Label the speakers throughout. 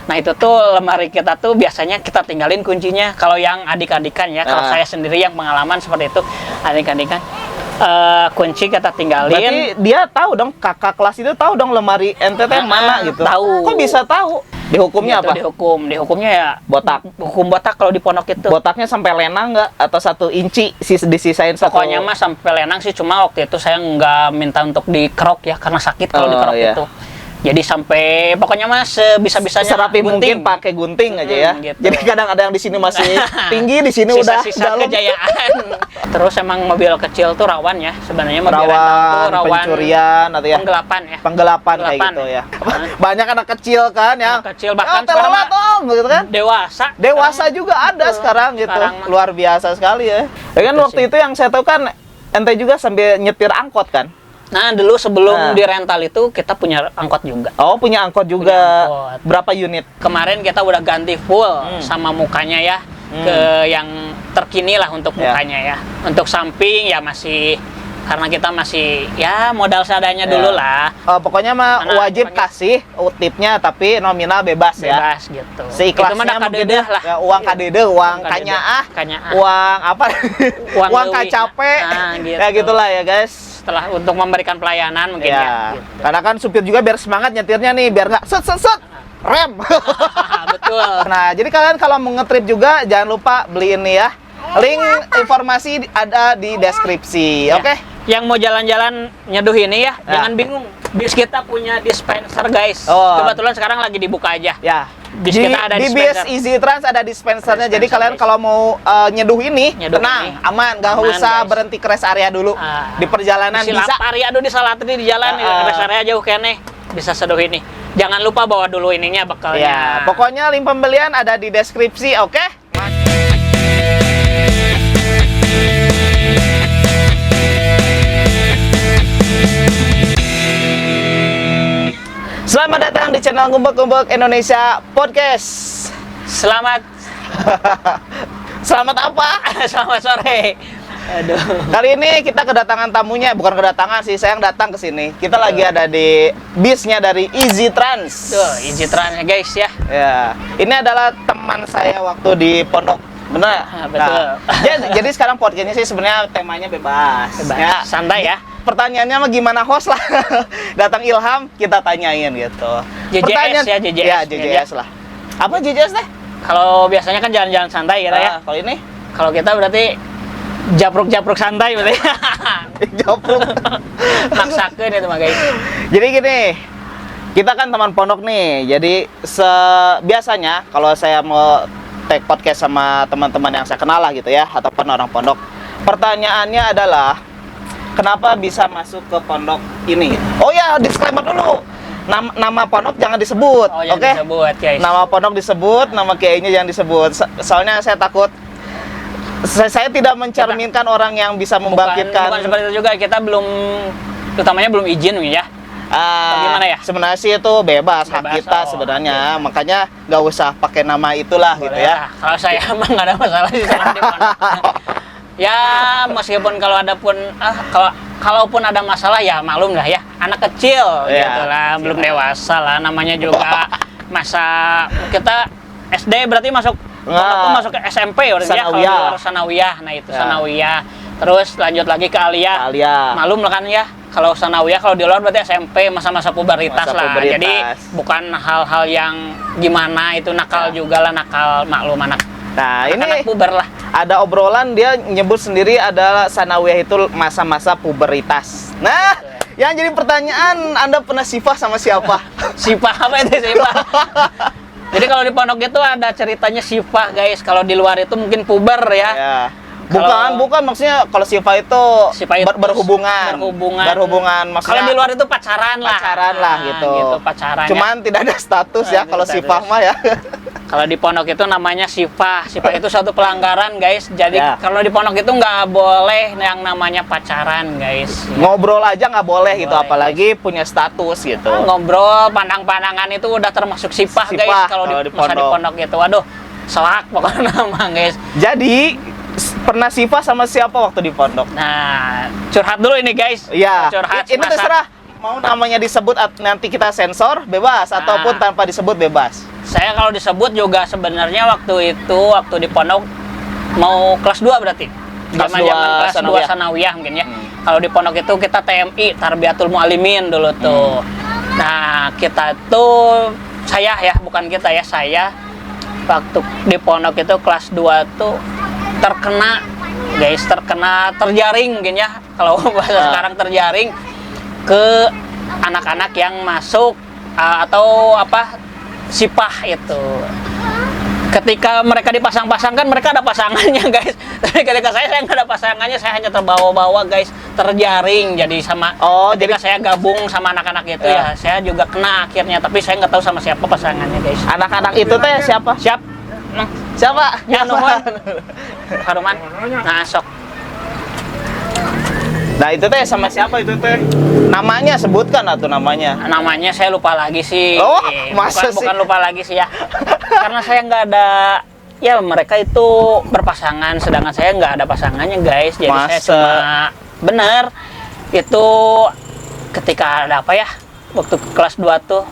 Speaker 1: Nah itu tuh lemari kita tuh biasanya kita tinggalin kuncinya. Kalau yang adik-adikan ya, kalau saya sendiri yang pengalaman seperti itu, adik-adikan kunci kita tinggalin.
Speaker 2: Berarti dia tahu dong, kakak kelas itu tahu dong lemari ente teh mana gitu.
Speaker 1: Tahu.
Speaker 2: Kok bisa tahu? Dihukumnya
Speaker 1: Gitu,
Speaker 2: apa?
Speaker 1: Dihukumnya ya
Speaker 2: Botak.
Speaker 1: Hukum botak kalau di pondok itu.
Speaker 2: Botaknya sampai lenang nggak? Atau 1 inci disisain satu?
Speaker 1: Pokoknya mah sampai lenang sih, cuma waktu itu saya nggak minta untuk dikerok ya, karena sakit kalau dikerok itu. Jadi sampai pokoknya mas sebisa-bisanya
Speaker 2: serapi
Speaker 1: gunting.
Speaker 2: mungkin pakai gunting aja ya.
Speaker 1: Gitu.
Speaker 2: Jadi kadang ada yang di sini masih tinggi, di sini udah
Speaker 1: sisa-sisa
Speaker 2: dalam.
Speaker 1: kejayaan. Terus emang mobil kecil tuh rawan ya sebenarnya, mobil rental tuh rawan
Speaker 2: pencurian atau ya
Speaker 1: penggelapan ya.
Speaker 2: Penggelapan kayak gitu ya. Banyak anak kecil kan ya.
Speaker 1: Anak kecil bahkan
Speaker 2: sekarang
Speaker 1: sekarang
Speaker 2: dong gitu kan.
Speaker 1: Dewasa
Speaker 2: Juga ada sekarang gitu.
Speaker 1: Sekarang
Speaker 2: Luar biasa sekali ya. Ya kan
Speaker 1: Itu
Speaker 2: waktu itu yang saya tahu kan ente juga sambil nyetir angkot kan.
Speaker 1: Nah dulu sebelum di rental itu kita punya angkot juga.
Speaker 2: Oh punya angkot juga.
Speaker 1: Punya angkot.
Speaker 2: Berapa unit?
Speaker 1: Kemarin kita udah ganti full sama mukanya ya, ke yang terkini lah untuk mukanya ya. Untuk samping ya masih, karena kita masih ya modal seadanya dulu lah.
Speaker 2: Pokoknya mah wajib kasih tipnya, tapi nominal bebas ya.
Speaker 1: Bebas gitu.
Speaker 2: Seikhlasnya mungkin
Speaker 1: lah.
Speaker 2: Ya, uang kadede, uang kanyaah, uang apa? Uang kacape.
Speaker 1: Nah, gitu.
Speaker 2: Ya gitulah ya guys.
Speaker 1: Setelah untuk memberikan pelayanan mungkin ya. Gitu.
Speaker 2: Karena kan supir juga biar semangat nyetirnya nih, biar nggak set rem.
Speaker 1: Betul.
Speaker 2: Nah, jadi kalian kalau mau ngetrip juga jangan lupa beli ini ya. Link informasi ada di deskripsi.
Speaker 1: Ya.
Speaker 2: Oke?
Speaker 1: Yang mau jalan-jalan nyeduh ini ya, jangan bingung. Bis kita punya dispenser guys.
Speaker 2: Oh.
Speaker 1: Kebetulan sekarang lagi dibuka aja.
Speaker 2: Ya.
Speaker 1: Bis kita ada
Speaker 2: di
Speaker 1: dispenser.
Speaker 2: bis Easy Trans ada dispensernya. Jadi kalian kalau mau nyeduh ini, tenang, aman, gak usah
Speaker 1: guys.
Speaker 2: Berhenti ke rest area dulu. Di perjalanan bisa.
Speaker 1: Silapari, aduh di Salatri di jalan, rest area jauh kene, bisa seduh ini. Jangan lupa bawa dulu ininya bekalnya.
Speaker 2: Ya, pokoknya link pembelian ada di deskripsi, oke? Selamat datang di channel Gumbek-Gumbek Indonesia Podcast.
Speaker 1: Selamat
Speaker 2: Selamat apa?
Speaker 1: Selamat sore. Aduh.
Speaker 2: Kali ini kita kedatangan tamunya, bukan kedatangan sih, saya yang datang ke sini. Kita lagi ada di bisnya dari Easy Trans.
Speaker 1: Tuh, Easy Trans ya guys ya.
Speaker 2: Ya, ini adalah teman saya waktu di pondok. Benar?
Speaker 1: Betul.
Speaker 2: Nah, jadi sekarang podcastnya sih sebenarnya temanya bebas.
Speaker 1: Ya, santai ya.
Speaker 2: Pertanyaannya mah gimana host lah. Datang Ilham, kita tanyain gitu.
Speaker 1: JJS ya, JJS.
Speaker 2: Ya, JJS lah. Apa JJS teh?
Speaker 1: Kalau biasanya kan jalan-jalan santai gitu ya.
Speaker 2: Kalau ini?
Speaker 1: Kalau kita berarti japruk-japruk santai berarti.
Speaker 2: Japruk.
Speaker 1: Maksakeun itu mah guys.
Speaker 2: Jadi gini, kita kan teman pondok nih. Jadi biasanya kalau saya mau take podcast sama teman-teman yang saya kenal lah gitu ya, ataupun orang pondok, pertanyaannya adalah kenapa bisa masuk ke pondok ini? Oh ya, disclaimer dulu. Nama pondok jangan disebut, oke?
Speaker 1: Disebut, guys.
Speaker 2: Nama pondok disebut, nama kiainya jangan disebut. Soalnya saya takut saya tidak mencerminkan orang yang bisa membangkitkan.
Speaker 1: Bukan seperti itu juga, kita belum, utamanya belum izin ya. Gimana ya?
Speaker 2: Sebenarnya sih itu bebas hak kita sebenarnya. Okay. Makanya nggak usah pakai nama itulah. Boleh gitu ya.
Speaker 1: Kalau saya emang nggak ada masalah sih sama di pondok. Ya meskipun kalaupun ada masalah ya maklum lah ya, anak kecil gitu lah, belum dewasa lah, namanya juga masa kita SD berarti masuk masuk ke SMP ya, kalau sanawiyah. Nah itu sanawiyah, terus lanjut lagi ke aliyah. Malum lah kan ya, kalau sanawiyah, kalau di luar berarti SMP, masa-masa puberitas lah. Jadi bukan hal-hal yang gimana itu nakal juga lah, nakal maklum anak.
Speaker 2: Nah,
Speaker 1: ini puber lah.
Speaker 2: Ada obrolan dia nyebut sendiri adalah sanawiyah itu masa-masa puberitas. Nah, yang jadi pertanyaan, Anda pernah sifah sama siapa?
Speaker 1: Sifah apa itu sifah? Jadi kalau di pondok itu ada ceritanya sifah, guys. Kalau di luar itu mungkin puber ya.
Speaker 2: Bukan maksudnya kalau sifah itu berhubungan maksudnya.
Speaker 1: Kalau di luar itu pacaran
Speaker 2: lah gitu.
Speaker 1: Pacaran.
Speaker 2: Cuman tidak ada status ya kalau sifah mah ya.
Speaker 1: Kalau di pondok itu namanya sifah. Sifah itu suatu pelanggaran, guys. Jadi kalau di pondok itu nggak boleh yang namanya pacaran, guys.
Speaker 2: Ngobrol aja nggak boleh gitu, apalagi punya status gitu.
Speaker 1: Ngobrol, pandang-pandangan itu udah termasuk sifah guys. Kalau di pondok gitu, waduh, selak pokoknya nama, guys.
Speaker 2: Jadi pernah sifah sama siapa waktu di pondok?
Speaker 1: Nah, curhat dulu ini, guys.
Speaker 2: Iya.
Speaker 1: Curhat.
Speaker 2: Ini terserah Mau namanya disebut nanti kita sensor bebas ataupun tanpa disebut bebas.
Speaker 1: Saya kalau disebut juga sebenarnya waktu di pondok mau kelas 2 berarti. Zaman kelas 2 sanawiyah mungkin ya. Kalau di pondok itu kita TMI, Tarbiyatul Muallimin dulu tuh. Nah, kita tuh saya waktu di pondok itu kelas 2 tuh terkena terjaring mungkin ya. Kalau bahasa sekarang terjaring ke anak-anak yang masuk atau sipah itu. Ketika mereka dipasang-pasangkan, mereka ada pasangannya guys. Tapi ketika saya nggak ada pasangannya, saya hanya terbawa-bawa guys, terjaring. Jadi ketika saya gabung sama anak-anak itu ya, saya juga kena akhirnya. Tapi saya nggak tahu sama siapa pasangannya guys.
Speaker 2: Anak-anak itu teh siapa? Siapa?
Speaker 1: Ya Nuhun. Haruman. Nah, sok.
Speaker 2: Nah itu teh sama siapa itu teh? Namanya sebutkan atau namanya?
Speaker 1: Namanya saya lupa lagi sih.
Speaker 2: Oh, masa sih?
Speaker 1: Bukan lupa lagi sih ya. Karena saya nggak ada, ya mereka itu berpasangan, sedangkan saya nggak ada pasangannya guys. Jadi saya cuma itu ketika ada waktu kelas 2 tuh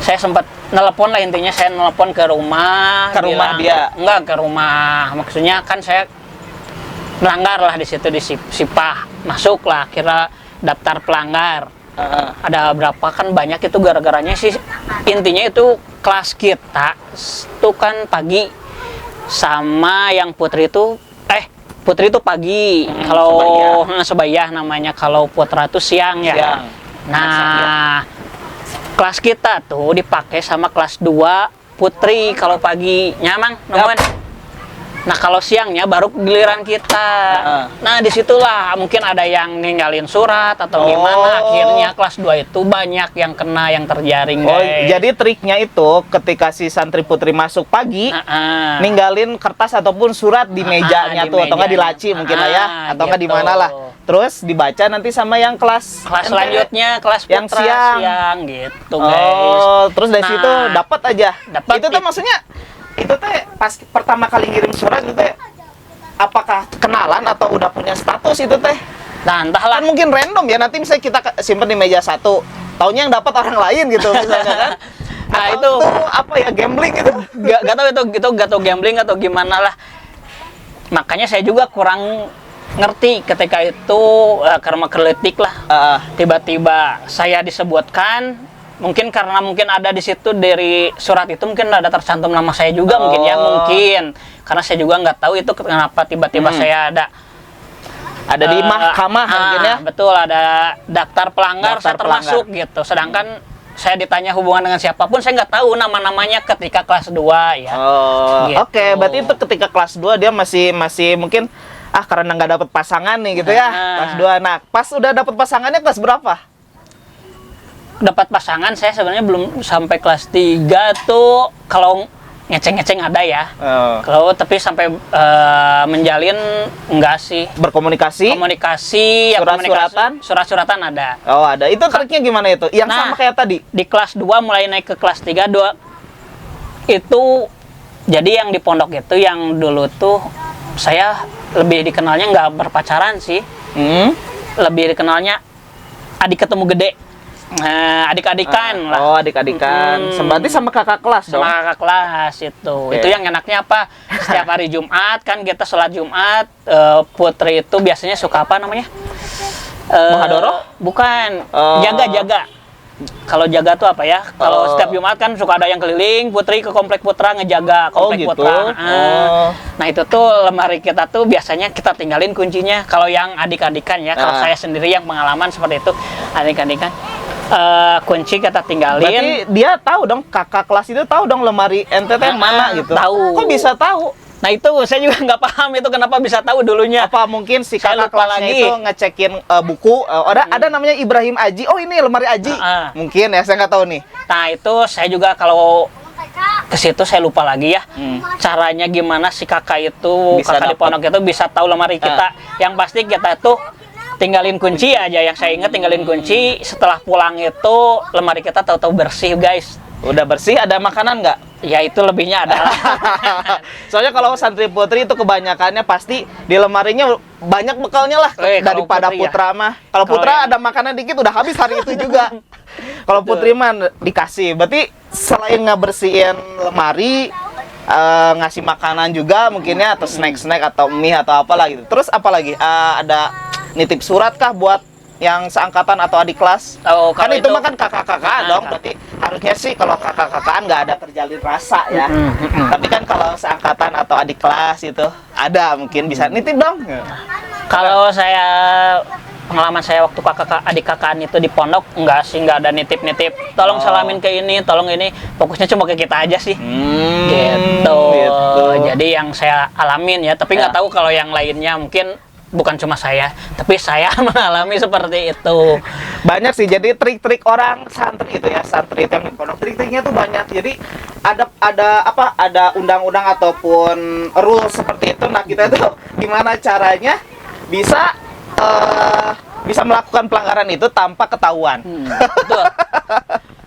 Speaker 1: saya sempat nelpon lah, intinya saya nelpon ke rumah.
Speaker 2: Ke rumah dia?
Speaker 1: Enggak, ke rumah. Maksudnya kan saya melanggar lah di situ di sipah, masuk lah kira daftar pelanggar. Ada berapa kan banyak itu gara-garanya sih, intinya itu kelas kita itu kan pagi sama yang putri itu pagi. Kalau Sebayah namanya, kalau putra itu siang ya.
Speaker 2: Siang.
Speaker 1: Nah, kelas kita tuh dipakai sama kelas 2 putri kalau pagi nyamang nemuin. Nah kalau siangnya baru giliran kita. Nah disitulah mungkin ada yang ninggalin surat atau gimana, akhirnya kelas 2 itu banyak yang kena, yang terjaring guys.
Speaker 2: Jadi triknya itu ketika si santri putri masuk pagi, ninggalin kertas ataupun surat di mejanya tuh, atau nggak di laci mungkin lah ya, atau nggak di mana lah. Terus dibaca nanti sama yang kelas
Speaker 1: selanjutnya, kelas
Speaker 2: yang
Speaker 1: putra siang gitu
Speaker 2: guys. Terus dari situ dapat aja. Itu tuh maksudnya itu teh pas pertama kali ngirim surat itu teh apakah kenalan atau udah punya status itu teh?
Speaker 1: Nah entahlah,
Speaker 2: kan mungkin random ya, nanti misalnya kita simpen di meja 1, taunya yang dapat orang lain gitu misalnya kan.
Speaker 1: Nah
Speaker 2: itu apa ya, gambling gitu?
Speaker 1: Gak tahu gambling atau gimana lah. Makanya saya juga kurang ngerti ketika itu, karena kritik lah. Tiba-tiba saya disebutkan, mungkin karena ada di situ dari surat itu mungkin ada tercantum nama saya juga mungkin karena saya juga nggak tahu itu kenapa tiba-tiba saya ada
Speaker 2: di mahkamah mungkin ya.
Speaker 1: Betul, ada daftar pelanggar, saya termasuk gitu. Sedangkan saya ditanya hubungan dengan siapapun, saya nggak tahu nama-namanya ketika kelas 2 ya. Gitu.
Speaker 2: Oke, berarti itu ketika kelas 2 dia masih mungkin karena nggak dapat pasangan nih gitu ya. Kelas 2. Nah, pas udah dapat pasangannya kelas berapa?
Speaker 1: Dapat pasangan saya sebenarnya belum sampai kelas 3 tuh, kalau ngeceng-ngeceng ada ya. Kalau tapi sampai menjalin enggak sih.
Speaker 2: Berkomunikasi?
Speaker 1: Komunikasi, surat-suratan ada.
Speaker 2: Oh, ada. Itu triknya gimana itu? Yang sama kayak tadi.
Speaker 1: Di kelas 2 mulai naik ke kelas 3 itu jadi yang di pondok itu yang dulu tuh saya lebih dikenalnya nggak berpacaran sih. Lebih dikenalnya adik ketemu gede. Adik-adikan lah.
Speaker 2: Oh, adik-adikan. Berarti sama kakak kelas dong?
Speaker 1: Sama kakak kelas itu. Itu yang enaknya apa? Setiap hari Jumat kan kita sholat Jumat. Putri itu biasanya suka apa namanya?
Speaker 2: Muhadoroh?
Speaker 1: Bukan. Jaga. Kalau jaga tuh apa ya? Kalau setiap Jumat kan suka ada yang keliling, putri ke komplek putra ngejaga komplek putra. Nah itu tuh lemari kita tuh biasanya kita tinggalin kuncinya. Kalau yang adik-adikan ya, kalau saya sendiri yang pengalaman seperti itu, adik-adikan kunci kita tinggalin.
Speaker 2: Berarti dia tahu dong, kakak kelas itu tahu dong lemari ente mana gitu.
Speaker 1: Tahu.
Speaker 2: Kok bisa tahu?
Speaker 1: Nah itu saya juga nggak paham itu kenapa bisa tahu dulunya.
Speaker 2: Apa mungkin si kakak kelasnya itu ngecekin buku, ada namanya Ibrahim Aji, oh ini lemari Aji. Mungkin ya, saya nggak tahu nih.
Speaker 1: Nah itu saya juga kalau ke situ saya lupa lagi ya. Caranya gimana si kakak itu, kakak di pondok itu bisa tahu lemari kita. Yang pasti kita tuh tinggalin kunci aja, yang saya ingat tinggalin kunci. Setelah pulang itu lemari kita tahu-tahu bersih guys.
Speaker 2: Udah bersih, ada makanan nggak?
Speaker 1: Ya itu lebihnya adalah.
Speaker 2: Soalnya kalau santri putri itu kebanyakannya pasti di lemarinya banyak bekalnya lah daripada
Speaker 1: putri
Speaker 2: putra
Speaker 1: ya.
Speaker 2: mah. Kalau putra
Speaker 1: yang...
Speaker 2: ada makanan dikit udah habis hari itu juga. Kalau putri mah dikasih. Berarti selain ngebersihin lemari, ngasih makanan juga mungkinnya, atau snack-snack atau mie atau apalah gitu. Terus apalagi? Ada nitip surat kah buat yang seangkatan atau adik kelas?
Speaker 1: Oh,
Speaker 2: kan itu mah kan kakak-kakaan dong. Berarti harusnya sih kalau kakak-kakaan nggak ada terjalin rasa ya. Tapi kan kalau seangkatan atau adik kelas itu ada, mungkin bisa nitip dong.
Speaker 1: Kalau saya pengalaman saya waktu adik kakaan itu di pondok, nggak ada nitip-nitip. Tolong salamin ke ini, tolong ini. Fokusnya cuma ke kita aja sih. Gitu. Jadi yang saya alamin ya, tapi nggak tahu kalau yang lainnya, mungkin bukan cuma saya, tapi saya mengalami seperti itu.
Speaker 2: Banyak sih, jadi trik-trik orang santri itu ya, santri itu yang di pondok, trik-triknya tuh banyak. Jadi ada undang-undang ataupun rules seperti itu. Nah, kita tuh gimana caranya bisa melakukan pelanggaran itu tanpa ketahuan.
Speaker 1: Betul.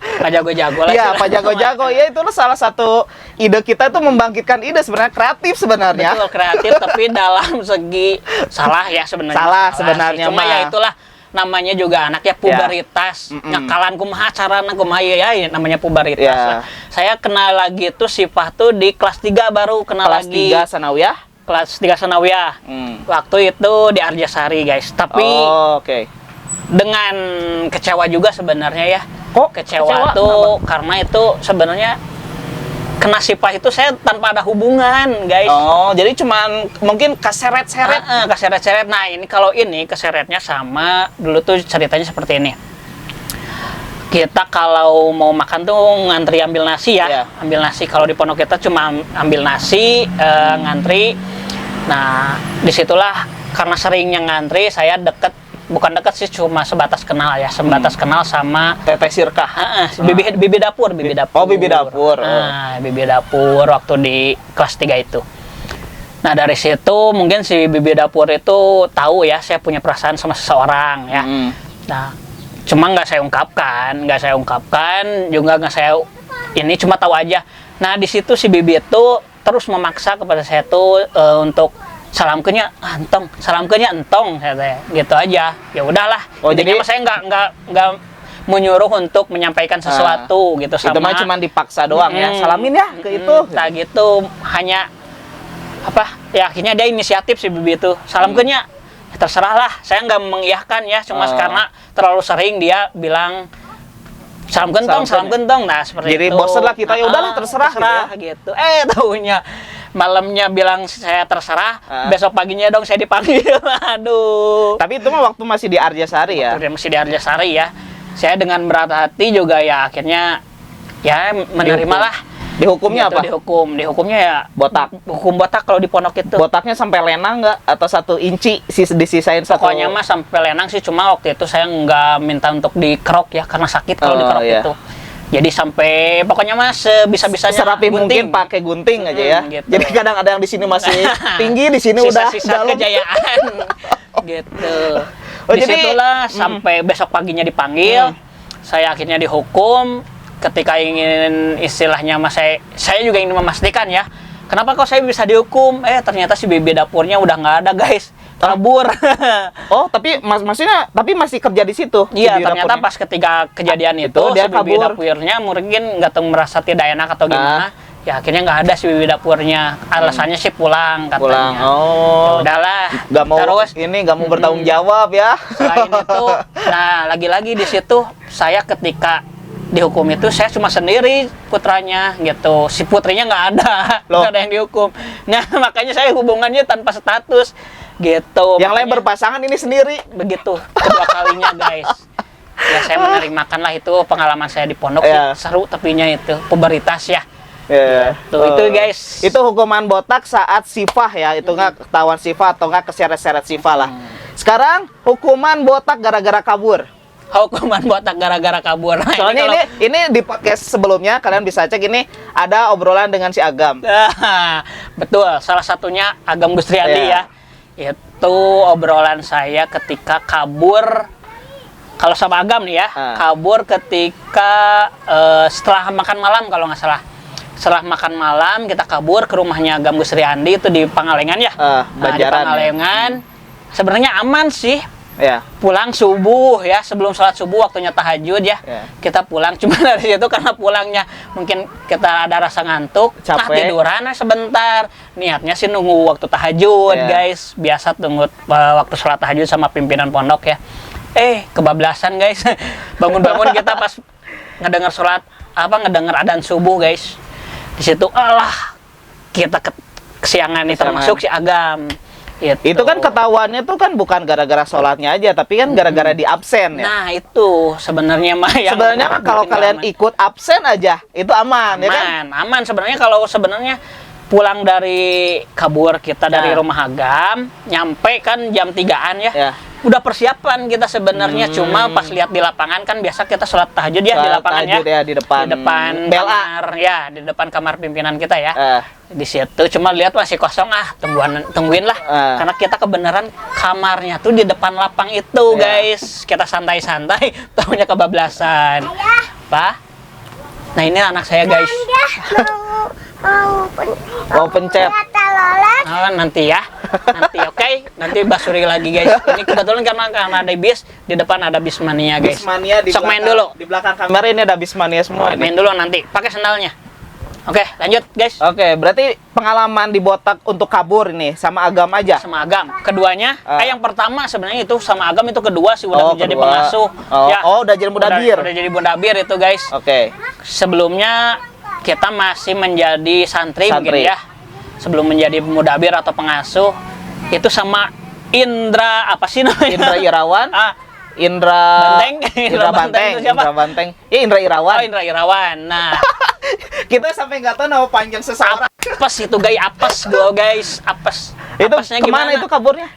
Speaker 1: Pak Jago-jago lah.
Speaker 2: Iya, Pak Jago-jago. Ya, itu salah satu ide kita itu membangkitkan ide sebenarnya, kreatif sebenarnya.
Speaker 1: Betul, kreatif, tapi dalam segi salah ya sebenarnya.
Speaker 2: Salah sebenarnya.
Speaker 1: Cuma ya itulah, namanya juga anaknya puberitas. Nyakalan kumaha carana kumaha ya, namanya puberitas lah. Saya kenal lagi tuh Sifah tuh di kelas 3 baru kenal lagi.
Speaker 2: Kelas 3 sanawiyah?
Speaker 1: Kelas 3 sanawiyah. Waktu itu di Arjasari, guys. Tapi dengan kecewa juga sebenarnya ya. Kok kecewa tuh kenapa? Karena itu sebenarnya kena Sifah itu saya tanpa ada hubungan, guys.
Speaker 2: Oh, jadi cuman mungkin keseret-seret.
Speaker 1: Keseret-seret. Nah, ini kalau ini keseretnya sama dulu tuh ceritanya seperti ini. Kita kalau mau makan tuh ngantri ambil nasi ya. Ambil nasi. Kalau di pondok kita cuma ambil nasi, ngantri. Nah, disitulah karena seringnya ngantri, saya bukan deket sih, cuma sebatas kenal ya, kenal sama
Speaker 2: Teteh Sirkah.
Speaker 1: Bibi dapur.
Speaker 2: Oh, bibi dapur.
Speaker 1: Bibi dapur waktu di kelas 3 itu. Nah, dari situ mungkin si bibi dapur itu tahu ya saya punya perasaan sama seseorang ya. Nah, cuma nggak saya ungkapkan, juga nggak saya ini, cuma tahu aja. Nah, di situ si bibi itu terus memaksa kepada saya tuh untuk salamkenya entong saya gitu aja. Ya udahlah. Oh, jadi saya nggak menyuruh untuk menyampaikan sesuatu gitu sama. Itu
Speaker 2: mah cuma dipaksa doang ya. Salamin ya ke itu.
Speaker 1: Tak gitu, hanya ya akhirnya dia inisiatif si bibi itu. Salamkenya terserah lah. Saya nggak mengiyahkan ya, cuma karena terlalu sering dia bilang salam gentong. Nah, seperti
Speaker 2: jadi
Speaker 1: itu. Jadi
Speaker 2: bosan lah kita, ya udahlah terserah
Speaker 1: gitu. Taunya malamnya bilang saya terserah, besok paginya dong saya dipanggil. Aduh.
Speaker 2: Tapi itu mah waktu masih di Arjasari ya?
Speaker 1: Waktu masih di Arjasari ya. Saya dengan berat hati juga ya akhirnya ya menerima lah.
Speaker 2: Dihukumnya
Speaker 1: gitu,
Speaker 2: apa?
Speaker 1: Dihukumnya ya
Speaker 2: botak.
Speaker 1: Hukum botak kalau di pondok itu.
Speaker 2: Botaknya sampai lenang nggak? Atau 1 inci disisain satu?
Speaker 1: Pokoknya mah sampai lenang sih, cuma waktu itu saya nggak minta untuk dikerok ya, karena sakit kalau dikerok itu. Jadi sampai pokoknya mah sebisa-bisanya
Speaker 2: serapi mungkin pakai gunting aja ya.
Speaker 1: Gitu.
Speaker 2: Jadi kadang ada yang di sini masih tinggi, di sini udah dalam.
Speaker 1: Kejayaan. Gitu. Disitulah sampai besok paginya dipanggil. Saya akhirnya dihukum. Ketika ingin istilahnya saya juga ingin memastikan ya, kenapa kok saya bisa dihukum? Ternyata si bibi dapurnya udah nggak ada, guys. Kabur.
Speaker 2: Oh, tapi maksudnya masih kerja di situ.
Speaker 1: Iya, ternyata pas ketika kejadian itu
Speaker 2: dia
Speaker 1: si bibi
Speaker 2: kabur.
Speaker 1: dapurnya mungkin nggak tahu, merasa tidak enak atau gimana. Ya akhirnya nggak ada si bibi dapurnya. Alasannya sih pulang katanya.
Speaker 2: Oh.
Speaker 1: Ya udahlah.
Speaker 2: Nggak mau bertanggung jawab ya.
Speaker 1: Selain itu, nah lagi-lagi di situ saya ketika dihukum itu saya cuma sendiri putranya gitu, si putrinya nggak ada yang dihukum. Nah makanya saya hubungannya tanpa status gitu.
Speaker 2: Yang lain berpasangan, ini sendiri.
Speaker 1: Begitu kedua kalinya, guys. Ya saya menerimakan lah, itu pengalaman saya di pondok sih, seru tapinya itu puberitas ya. Itu guys.
Speaker 2: Itu hukuman botak saat Sifah ya, itu nggak ketahuan Sifah atau nggak keseret-seret Sifah lah. Sekarang hukuman botak gara-gara kabur.
Speaker 1: Hukuman botak gara-gara kabur. Nah,
Speaker 2: soalnya ini di podcast sebelumnya kalian bisa cek, ini ada obrolan dengan si Agam.
Speaker 1: Betul, salah satunya Agam Gustriandi ya. Itu obrolan saya ketika kabur Kalau sama Agam nih ya, kabur ketika setelah makan malam kalau nggak salah. Setelah makan malam kita kabur ke rumahnya Agam Gusriandi itu di Pangalengan ya. Nah, di Pangalengan. Sebenarnya aman sih.
Speaker 2: Ya.
Speaker 1: Pulang subuh ya, sebelum sholat subuh waktunya tahajud ya. Kita pulang, cuma dari situ karena pulangnya mungkin kita ada rasa ngantuk, tiduran sebentar. Niatnya sih nunggu waktu tahajud, guys. Biasa tunggu waktu sholat tahajud sama pimpinan pondok ya. Kebablasan guys. Bangun-bangun kita pas ngedengar adzan subuh, guys. Di situ kita kesiangan nih, termasuk si Agam.
Speaker 2: Itu kan ketahuannya tuh kan bukan gara-gara sholatnya aja, tapi kan gara-gara di absen ya.
Speaker 1: Nah itu sebenarnya mah yang
Speaker 2: sebenarnya kalau kalian ikut absen aja itu aman ya kan?
Speaker 1: Aman sebenarnya. Kalau sebenarnya pulang dari kabur kita dari rumah Agam, nyampe kan jam 3-an ya. Udah persiapan kita sebenarnya, cuma pas lihat di lapangan kan biasa kita sholat tahajud ya di lapangan ya.
Speaker 2: Di depan
Speaker 1: kamar ya, di depan kamar pimpinan kita ya. Di situ cuma lihat masih kosong, tungguin lah. Karena kita kebenaran kamarnya tuh di depan lapang itu, guys. Kita santai-santai, taunya kebablasan. Pak? Nah ini anak saya, guys.
Speaker 2: Mau pencet.
Speaker 1: Nanti ya. Oke. Nanti basuri lagi, guys. Ini kebetulan karena ada bis, di depan ada Bismania, guys.
Speaker 2: Bismania di
Speaker 1: sok main dulu.
Speaker 2: Di belakang kamera ini ada Bismania semua.
Speaker 1: Main dulu nanti, pakai sandalnya. Oke, lanjut, guys.
Speaker 2: Oke, berarti pengalaman di Botak untuk kabur ini sama Agam aja?
Speaker 1: Sama Agam. Keduanya, yang pertama sebenarnya itu sama Agam, itu kedua sih udah menjadi pengasuh.
Speaker 2: Udah jadi mudabir.
Speaker 1: Udah jadi mudabir itu, guys.
Speaker 2: Oke.
Speaker 1: Sebelumnya kita masih menjadi santri. Mungkin ya. Sebelum menjadi mudabir atau pengasuh, itu sama Indra apa sih namanya?
Speaker 2: Indra Irawan. Indra Banteng. Ya, Indra Irawan.
Speaker 1: Indra Irawan. Nah,
Speaker 2: kita sampai nggak tahu nama panjang seseorang.
Speaker 1: Apes itu, guys. Apes.
Speaker 2: Itu kemana itu kaburnya?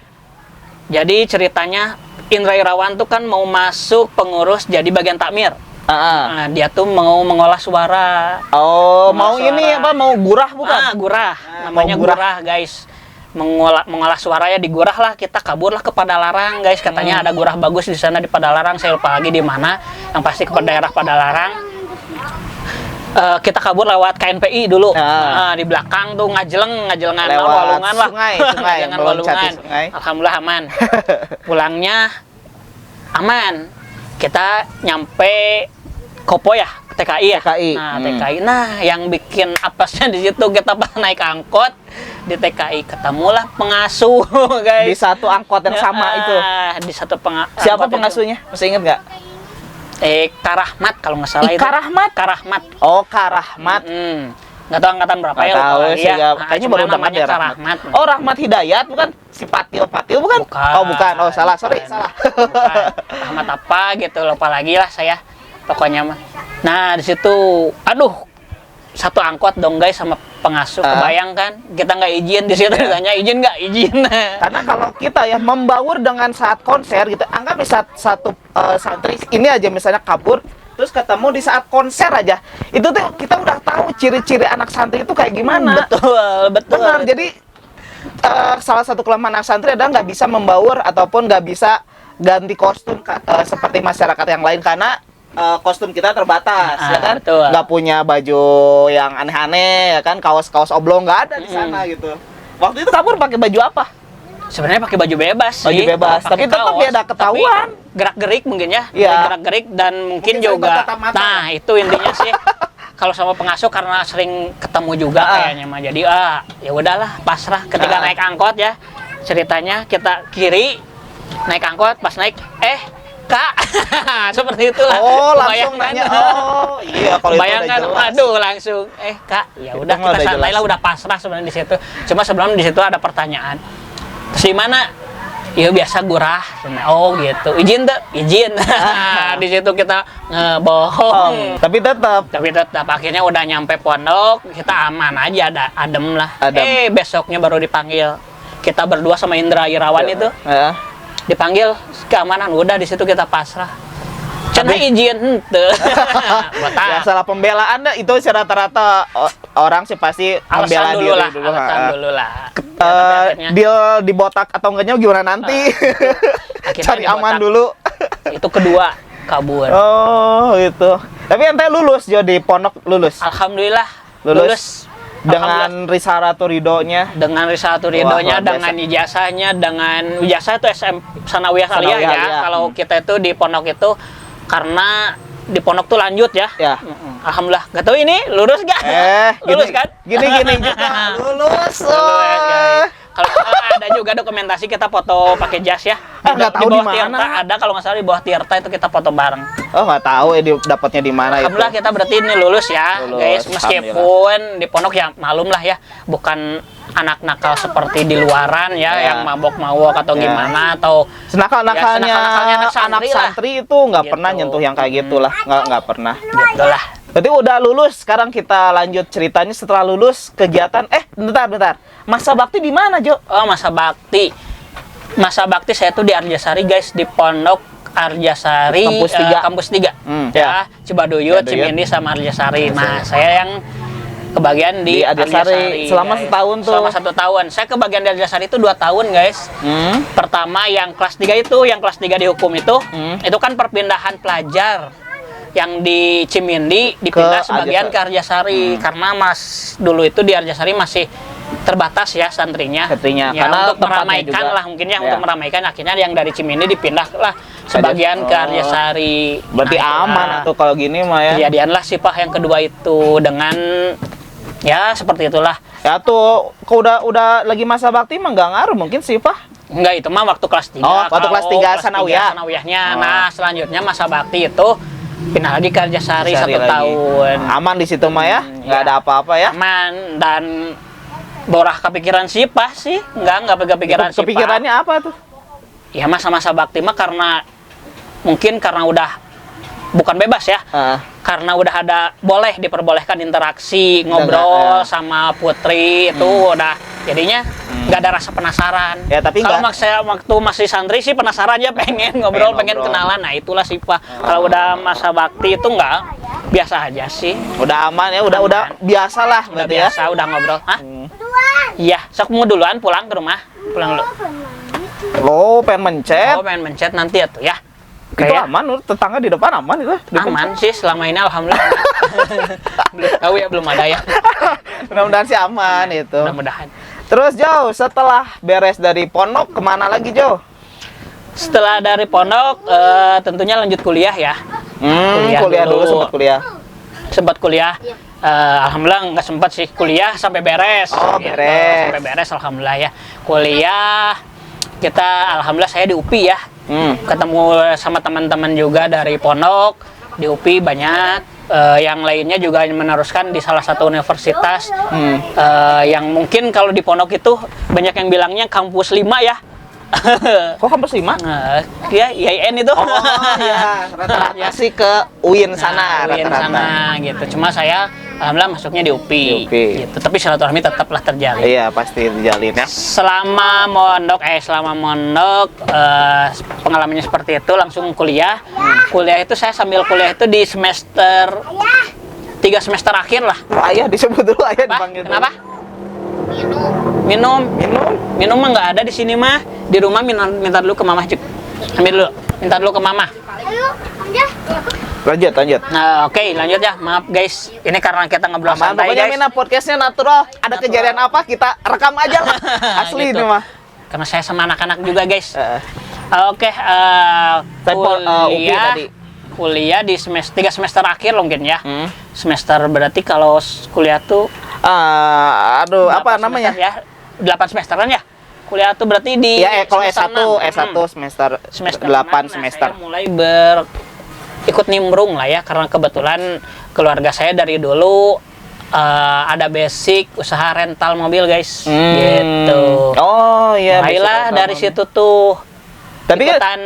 Speaker 1: Jadi ceritanya Indra Irawan tuh kan mau masuk pengurus jadi bagian takmir. Nah, dia tuh mau mengolah suara.
Speaker 2: Mau suara. Ini apa? Mau gurah bukan?
Speaker 1: Gurah. Namanya gurah, guys. Mengolah suara ya, digurah lah. Kita kaburlah ke Padalarang, guys. Katanya ada gurah bagus di sana di Padalarang. Saya lupa lagi di mana. Yang pasti ke daerah Padalarang. Kita kabur lewat KNPI dulu. Di belakang tuh ngajelengan walungan lah.
Speaker 2: Sungai.
Speaker 1: Walungan. Alhamdulillah aman. Pulangnya aman. Kita nyampe Kopo ya, TKI ya. TKI. Nah, yang bikin apesnya di situ kita pas naik angkot di TKI ketemulah pengasuh, guys.
Speaker 2: Di satu angkot yang sama itu.
Speaker 1: Di satu
Speaker 2: Siapa pengasuhnya? Masih ingat nggak?
Speaker 1: Karahmat kalau nggak salah itu. Karahmat.
Speaker 2: Karahmat.
Speaker 1: Nggak tahu angkatan berapa ya.
Speaker 2: Kayaknya baru namanya Rahmat. Rahmat Hidayat bukan? Si Patil bukan? Bukan. Salah.
Speaker 1: Rahmat apa gitu, lupa lagi lah saya. Pokoknya mah. Nah, di situ satu angkot dong, guys, sama pengasuh. Kebayang kan? Kita nggak izin di situ, ditanya izin nggak? Izin.
Speaker 2: Karena kalau kita ya membaur dengan saat konser gitu, anggap di satu santri ini aja misalnya kabur, terus ketemu di saat konser aja, itu tuh kita udah tahu ciri-ciri anak santri itu kayak gimana.
Speaker 1: Betul.
Speaker 2: Benar. Jadi salah satu kelemahan anak santri adalah nggak bisa membaur ataupun nggak bisa ganti kostum seperti masyarakat yang lain, karena kostum kita terbatas, ya kan? Nggak punya baju yang aneh-aneh, ya kan? Kaos-kaos oblong nggak ada di sana gitu. Waktu itu kabur pakai baju apa?
Speaker 1: Sebenarnya pakai baju bebas sih.
Speaker 2: Baju bebas, tapi tetap ya ada ketahuan.
Speaker 1: Gerak-gerik mungkin ya. Gerak-gerik dan mungkin juga. Nah, itu intinya sih. Kalau sama pengasuh karena sering ketemu juga kayaknya mah. Jadi ya udahlah, pasrah ketika naik angkot ya. Ceritanya kita kiri naik angkot, pas naik Kak, seperti itulah.
Speaker 2: Langsung nanya. Iya, kalau
Speaker 1: bayangkan, langsung Kak, ya udah kita santai lah, udah pasrah sebenarnya di situ. Cuma sebelum di situ ada pertanyaan. Terus di mana? Ya biasa gurah. Gitu. Izin tuh, izin. Di situ kita ngebohong.
Speaker 2: Tapi tetap
Speaker 1: akhirnya udah nyampe pondok, kita aman aja, adem lah. Besoknya baru dipanggil. Kita berdua sama Indra Irawan itu. Dipanggil keamanan, udah di situ kita pasrah. Cenah izin henteu.
Speaker 2: Ya salah pembelaan itu rata-rata orang sih pasti membela diri dulu.
Speaker 1: Alasan dulu lah.
Speaker 2: Deal di Botak atau enggaknya gimana nanti? Cari aman dulu.
Speaker 1: Itu kedua kabur.
Speaker 2: Oh, itu. Tapi ente lulus Jo di pondok lulus.
Speaker 1: Alhamdulillah
Speaker 2: Lulus. Dengan risalatul ridhonya.
Speaker 1: Dengan risalatul ridhonya, dengan ijazahnya, dengan ijazah itu Sanawiyah Aliyah ya. Kalau kita itu di pondok itu karena di pondok tuh lanjut ya.
Speaker 2: Ya.
Speaker 1: Alhamdulillah. Gak tahu ini lulus gak? Lulus kan?
Speaker 2: Gini juga. Lulus.
Speaker 1: Kalau ada juga dokumentasi kita foto pakai jas ya.
Speaker 2: Nggak tahu di mana.
Speaker 1: Tirta ada, kalau nggak salah di bawah Tirta itu kita foto bareng.
Speaker 2: Oh, nggak tahu ya dapatnya di mana itu.
Speaker 1: Alhamdulillah kita berarti ini lulus ya, guys. Meskipun di pondok ya malum lah ya, bukan anak nakal seperti di luaran ya, yang mabok-mabok atau gimana atau
Speaker 2: senakal-nakalnya anak santri itu nggak pernah nyentuh yang kayak gitulah, nggak pernah.
Speaker 1: Gitulah.
Speaker 2: Berarti udah lulus, sekarang kita lanjut ceritanya setelah lulus kegiatan. Bentar. Masa bakti di mana, Jo?
Speaker 1: Oh, masa bakti. Masa bakti saya tuh di Arjasari, guys, di Pondok Arjasari Kampus 3. Ya, Cibaduyut, Cimindi sama Arjasari. Nah, saya yang kebagian di Arjasari selama setahun tuh. Selama 1 tahun. Saya kebagian di Arjasari itu 2 tahun, guys. Pertama yang kelas 3 itu, yang kelas 3 di hukum itu kan perpindahan pelajar. Yang di Cimindi dipindah sebagian ke Arjasari karena dulu itu di Arjasari masih terbatas ya santrinya ya, karena untuk meramaikan juga, lah mungkin ya, untuk meramaikan akhirnya yang dari Cimindi dipindah lah sebagian ke Arjasari.
Speaker 2: Berarti aman tuh kalau gini mah ya.
Speaker 1: Kejadian lah sih Pak yang kedua itu dengan ya seperti itulah.
Speaker 2: Ya tuh kok udah lagi masa bakti mah nggak ngaruh mungkin sih Pak.
Speaker 1: Enggak, itu mah waktu kelas 3.
Speaker 2: Oh, waktu kelas 3 sanawiyah.
Speaker 1: Sanawiyahnya. Nah, selanjutnya masa bakti itu pindah lagi ke Arjasari 1 tahun.
Speaker 2: Aman di situ mah ya? Nggak ada apa-apa ya?
Speaker 1: Aman dan borah kepikiran Sipah sih. Nggak kepikiran Sipah.
Speaker 2: Kepikirannya apa tuh?
Speaker 1: Ya masa-masa bakti mah karena mungkin karena udah bukan bebas ya. Karena udah boleh diperbolehkan interaksi, ngobrol sama putri itu udah jadinya nggak ada rasa penasaran.
Speaker 2: Ya, tapi
Speaker 1: kalau waktu masih santri sih penasaran aja, pengen ngobrol, pengen kenalan. Nah itulah sih Pak. Kalau udah masa bakti itu nggak, biasa aja sih.
Speaker 2: Udah aman ya, udah biasa lah berarti ya.
Speaker 1: Biasa, udah ngobrol. Iya, sok mau duluan pulang ke rumah. Pulang dulu.
Speaker 2: Oh, pengen mencet.
Speaker 1: Oh, pengen mencet nanti ya tuh ya.
Speaker 2: Itu aman, tetangga di depan aman itu.
Speaker 1: Aman sih selama ini alhamdulillah. Belum tahu ya, belum ada ya.
Speaker 2: Mudah-mudahan sih aman itu.
Speaker 1: Mudah-mudahan.
Speaker 2: Terus Jo, setelah beres dari pondok kemana lagi Jo?
Speaker 1: Setelah dari pondok tentunya lanjut kuliah ya.
Speaker 2: Kuliah dulu sempat kuliah.
Speaker 1: Sempat kuliah. Alhamdulillah nggak sempat sih kuliah sampai beres.
Speaker 2: Oh,
Speaker 1: gitu.
Speaker 2: beres.
Speaker 1: Sampai beres alhamdulillah ya. Kuliah kita alhamdulillah saya di UPI ya. Ketemu sama teman-teman juga dari pondok di UPI banyak. Yang lainnya juga meneruskan di salah satu universitas yang mungkin kalau di pondok itu banyak yang bilangnya kampus 5 ya.
Speaker 2: Kok kampus 5?
Speaker 1: Ya IAIN itu.
Speaker 2: Oh iya, rata-rata sih ke UIN sana.
Speaker 1: UIN sana gitu. Cuma saya alhamdulillah masuknya di UPI. Gitu. Tapi silaturahmi tetaplah terjalin.
Speaker 2: Iya, pasti terjalin ya.
Speaker 1: Selama mondok pengalamannya seperti itu langsung kuliah. Kuliah itu saya sambil kuliah itu di semester 3 semester akhir lah.
Speaker 2: Ayah disebut dulu, ayah dipanggil.
Speaker 1: Kenapa? Minum mah nggak ada di sini mah. Di rumah minta dulu ke mama cek. Ambil dulu. Minta dulu ke mama. Lanjut. Nah, oke, lanjut ya. Maaf guys. Ini karena kita ngobrol santai
Speaker 2: guys. Pokoknya podcastnya natural. Ada kejadian apa kita rekam aja lah. Asli gitu. Ini mah.
Speaker 1: Karena saya sama anak-anak juga guys. Oke, kuliah di 3 semester akhir mungkin ya. Semester berarti kalau kuliah tuh
Speaker 2: apa namanya?
Speaker 1: Ya, 8 semesteran ya. Kuliah tuh berarti di
Speaker 2: kalau S1 semester 8 semester.
Speaker 1: Saya mulai ikut nimbrung lah ya karena kebetulan keluarga saya dari dulu ada basic usaha rental mobil guys. Gitu.
Speaker 2: Oh iya.
Speaker 1: Mulailah dari situ tuh. Tapi ikutan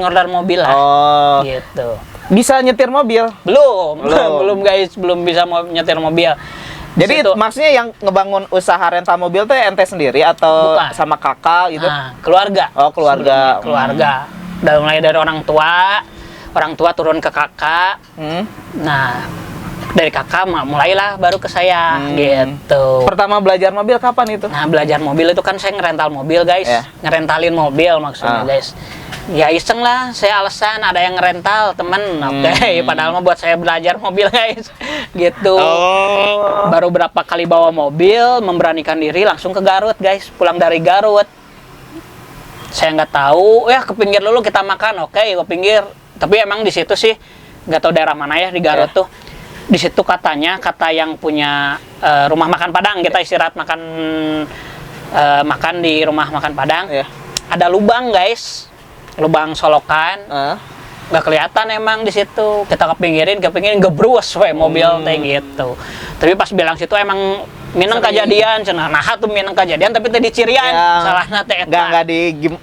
Speaker 1: ngorder mobil lah.
Speaker 2: Oh.
Speaker 1: Gitu.
Speaker 2: Bisa nyetir mobil?
Speaker 1: Belum guys, belum bisa nyetir mobil.
Speaker 2: Jadi maksudnya yang ngebangun usaha rental mobil tuh ente sendiri atau bukan, sama kakak gitu?
Speaker 1: Keluarga.
Speaker 2: Oh, keluarga.
Speaker 1: Keluarga. Mulai dari orang tua turun ke kakak. Nah, dari kakak mulailah baru ke saya gitu.
Speaker 2: Pertama belajar mobil kapan itu?
Speaker 1: Nah, belajar mobil itu kan saya ngerental mobil guys. Ngerentalin mobil maksudnya guys. Ya iseng lah, saya alasan ada yang rental temen. Oke, padahal mah buat saya belajar mobil guys, gitu. Baru berapa kali bawa mobil, memberanikan diri langsung ke Garut guys, pulang dari Garut. Saya nggak tahu, ya ke pinggir dulu kita makan, oke, ke pinggir. Tapi emang di situ sih, nggak tahu daerah mana ya di Garut tuh. Di situ katanya, kata yang punya rumah makan Padang, kita istirahat makan di rumah makan Padang. Ada lubang guys. Lubang solokan, nggak kelihatan emang di situ. Kita kepinggirin gebrus we mobil teh gitu. Tapi pas bilang situ emang minang kejadian, cenah nah tuh minang kejadian tapi tadi cirian salahnya teh eta.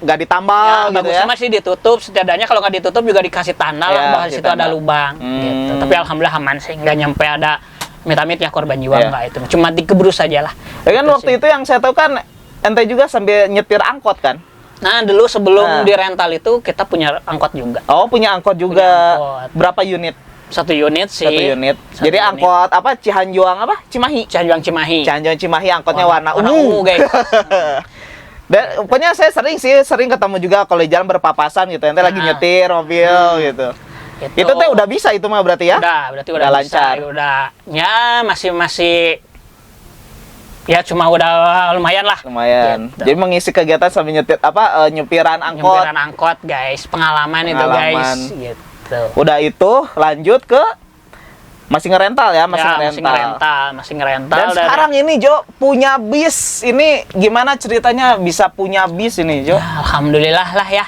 Speaker 2: Nggak ditambal
Speaker 1: ya, gitu ya. Masih ditutup, setidaknya kalau nggak ditutup juga dikasih tanda lah bahwa situ ada lubang gitu. Tapi alhamdulillah aman sih, nggak nyampe ada amit-amit ya korban jiwa nggak itu. Cuma digebrus aja lah.
Speaker 2: Ya kan waktu itu yang saya tahu kan ente juga sambil nyetir angkot kan?
Speaker 1: Nah, dulu sebelum di rental itu kita punya angkot juga.
Speaker 2: Oh, punya angkot juga.
Speaker 1: Angkot.
Speaker 2: Berapa unit?
Speaker 1: 1 unit sih.
Speaker 2: 1 unit. Jadi angkot apa? Cihanjuang apa? Cimahi.
Speaker 1: Cihanjuang Cimahi.
Speaker 2: Cihanjuang Cimahi angkotnya warna ungu
Speaker 1: guys.
Speaker 2: Dan pokoknya saya sering ketemu juga kalau di jalan berpapasan gitu. Ente lagi nyetir mobil gitu. Itu teh udah bisa itu mah berarti ya?
Speaker 1: Berarti udah lancar. Udah ya masih ya cuma udah lumayan lah.
Speaker 2: Lumayan. Gitu. Jadi mengisi kegiatan sambil nyupiran angkot.
Speaker 1: Nyupiran angkot guys, pengalaman itu guys. Gitu.
Speaker 2: Udah itu lanjut ke masih ngerental ya, masih
Speaker 1: ngerental.
Speaker 2: Dan sekarang ini Jo punya bis. Ini gimana ceritanya bisa punya bis ini Jo?
Speaker 1: Ya, alhamdulillah lah ya.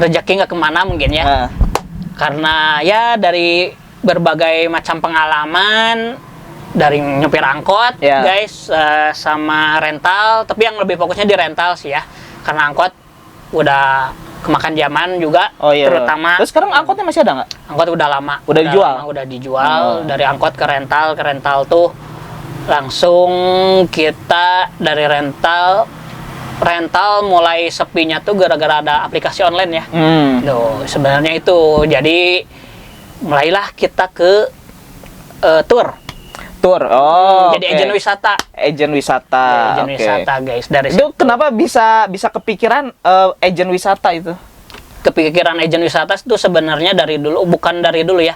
Speaker 1: Rezeki nggak kemana mungkin ya. Karena ya dari berbagai macam pengalaman. Dari nyupir angkot, guys, sama rental. Tapi yang lebih fokusnya di rental sih ya. Karena angkot udah kemakan zaman juga, terutama.
Speaker 2: Terus sekarang angkotnya masih ada nggak?
Speaker 1: Angkot udah lama.
Speaker 2: Udah
Speaker 1: dijual. Dari angkot ke rental tuh langsung kita dari rental mulai sepinya tuh gara-gara ada aplikasi online ya. Tuh, sebenarnya itu. Jadi mulailah kita ke tour. Jadi agen wisata.
Speaker 2: Agen wisata
Speaker 1: guys. Dari
Speaker 2: itu kenapa bisa kepikiran agen wisata itu?
Speaker 1: Kepikiran agen wisata itu sebenarnya bukan dari dulu ya.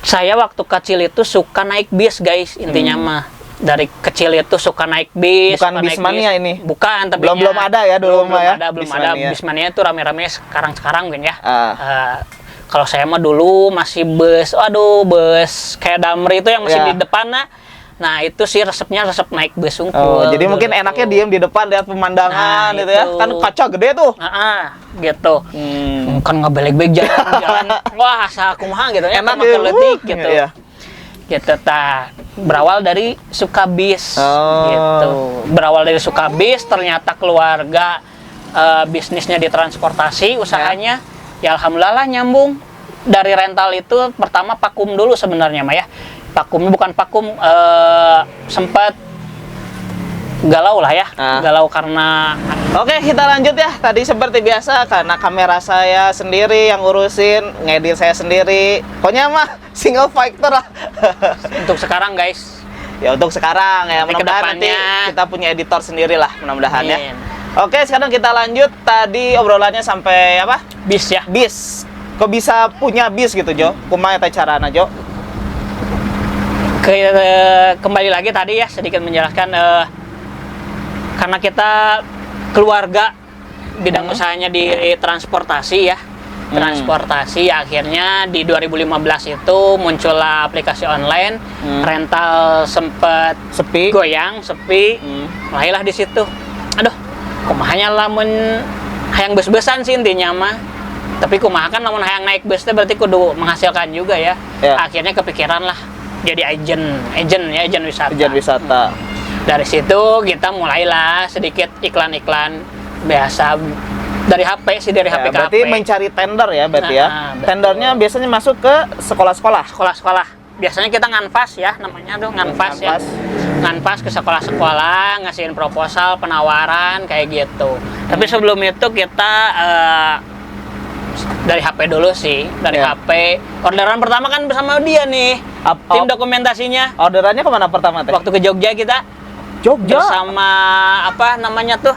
Speaker 1: Saya waktu kecil itu suka naik bis guys, intinya mah. Dari kecil itu suka naik bis.
Speaker 2: Bukan Bismania ini.
Speaker 1: Bukan, tapi
Speaker 2: belum ada ya dulu mah ya.
Speaker 1: Belum ada. Bismania itu rame-rame sekarang mungkin ya. Kalau saya mah dulu masih bus kayak Damri itu yang masih di depan nah itu sih resep naik bus unggul.
Speaker 2: Jadi mungkin enaknya diem di depan lihat pemandangan gitu ya. Kan kaca gede tuh.
Speaker 1: Gitu. Kan ngebeleg-beleg jalan. Wah, asa kumaha gitu ya.
Speaker 2: Enak
Speaker 1: letik gitu. Gitu berawal dari suka bis gitu. Berawal dari suka bis, ternyata keluarga bisnisnya di transportasi, usahanya ya alhamdulillah lah nyambung. Dari rental itu pertama vakum dulu sebenarnya mah ya. Vakumnya bukan vakum, sempat galau lah ya. Galau karena
Speaker 2: Oke, kita lanjut ya. Tadi seperti biasa karena kamera saya sendiri yang ngurusin, ngedit saya sendiri. Pokoknya mah single factor lah.
Speaker 1: Untuk sekarang guys.
Speaker 2: Ya untuk sekarang ya, mudah-mudahan nanti kita punya editor sendiri lah mudah-mudahan ya. Oke, sekarang kita lanjut. Tadi obrolannya sampai apa?
Speaker 1: Bis ya.
Speaker 2: Bis. Kok bisa punya bis gitu Jo? Kumaha eta carana Jo?
Speaker 1: Kembali lagi tadi ya sedikit menjelaskan karena kita keluarga bidang usahanya di transportasi ya. Transportasi akhirnya di 2015 itu muncullah aplikasi online, rental sempet
Speaker 2: sepi,
Speaker 1: mulailah di situ. Aduh, kumahanya lamun hayang bus-busan sih intinya mah. Tapi kumaha kan lamun hayang naik bus teh berarti kudu menghasilkan juga ya. Akhirnya kepikiran lah jadi agen wisata. Dari situ kita mulailah sedikit iklan-iklan biasa dari HP sih, dari HP ke
Speaker 2: berarti
Speaker 1: HP.
Speaker 2: Mencari tender ya berarti ya. Tendernya biasanya masuk ke sekolah-sekolah.
Speaker 1: Biasanya kita nganvas ya namanya tuh, nganvas ya. Nganvas ke sekolah-sekolah, ngasihin proposal, penawaran kayak gitu. Tapi sebelum itu kita dari HP dulu sih, HP. Orderan pertama kan bersama dia nih, tim dokumentasinya.
Speaker 2: Orderannya kemana pertama teh?
Speaker 1: Waktu ke Jogja kita.
Speaker 2: Jogja?
Speaker 1: Bersama apa namanya tuh?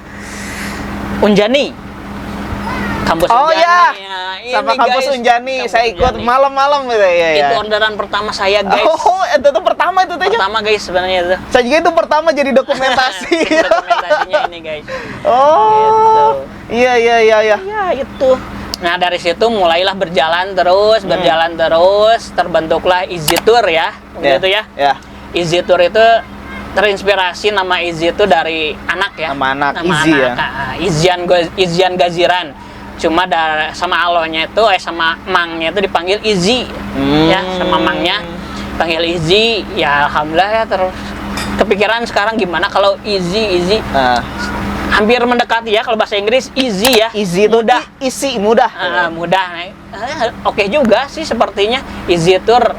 Speaker 1: Unjani. Kampus
Speaker 2: Oh
Speaker 1: Unjani.
Speaker 2: ya,
Speaker 1: Ini,
Speaker 2: sama kampus
Speaker 1: guys.
Speaker 2: Unjani.
Speaker 1: Kampus
Speaker 2: Saya ikut
Speaker 1: Unjani.
Speaker 2: malam-malam gitu ya.
Speaker 1: Itu orderan pertama saya, guys.
Speaker 2: Oh, itu tuh pertama itu teh.
Speaker 1: Pertama guys sebenarnya itu.
Speaker 2: Saya juga itu pertama jadi dokumentasi.
Speaker 1: Dokumentasinya ini guys.
Speaker 2: Oh, iya.
Speaker 1: Ya itu. Nah dari situ mulailah berjalan terus, terbentuklah Easy Tour ya, gitu ya.
Speaker 2: Ya.
Speaker 1: Easy Tour itu terinspirasi nama Easy itu dari anak ya.
Speaker 2: Nama anak Easy ya.
Speaker 1: Izzian Gaziran. Cuma sama alonya itu, sama mangnya itu dipanggil Easy, ya sama mangnya panggil Easy. Ya alhamdulillah ya terus kepikiran sekarang gimana kalau Easy. Hampir mendekati ya kalau bahasa Inggris easy ya.
Speaker 2: Easy itu
Speaker 1: mudah.
Speaker 2: Isi mudah.
Speaker 1: Mudah. Oke juga sih sepertinya Easy Tour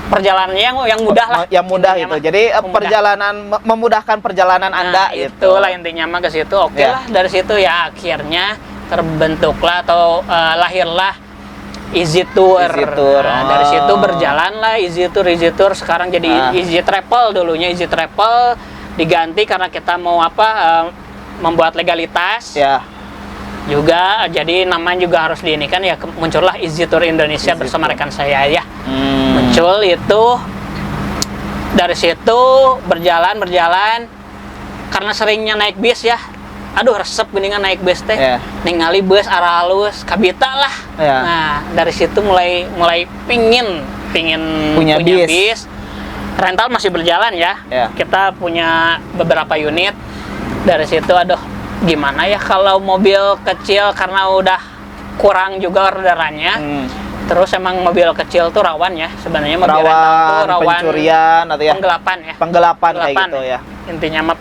Speaker 1: perjalanannya yang mudah lah.
Speaker 2: Yang mudah itu. Jadi
Speaker 1: Memudah.
Speaker 2: perjalanan memudahkan perjalanan Anda gitu.
Speaker 1: Itulah intinya mah ke situ. Oke lah dari situ ya akhirnya terbentuklah atau lahirlah Easy Tour.
Speaker 2: Easy Tour.
Speaker 1: Nah, dari situ berjalanlah Easy Tour sekarang jadi Easy Travel. Dulunya Easy Travel diganti karena kita mau membuat legalitas.
Speaker 2: Ya.
Speaker 1: Juga jadi namanya juga harus diinikan ya, muncullah Easy Tour Indonesia
Speaker 2: Easy
Speaker 1: bersama
Speaker 2: Tour.
Speaker 1: rekan saya ya. Muncul itu dari situ berjalan karena seringnya naik bis ya. Aduh resep geningan naik bis teh.
Speaker 2: Yeah.
Speaker 1: Ningali bus arah halus kabita lah.
Speaker 2: Yeah.
Speaker 1: Nah, dari situ mulai pingin punya bis. Rental masih berjalan ya.
Speaker 2: Yeah.
Speaker 1: Kita punya beberapa unit. Dari situ aduh gimana ya kalau mobil kecil karena udah kurang juga orderannya. Terus emang mobil kecil tuh rawan ya sebenarnya, mobil rental tuh rawan
Speaker 2: pencurian atau ya
Speaker 1: penggelapan ya.
Speaker 2: Penggelapan kayak gitu ya.
Speaker 1: Intinya mah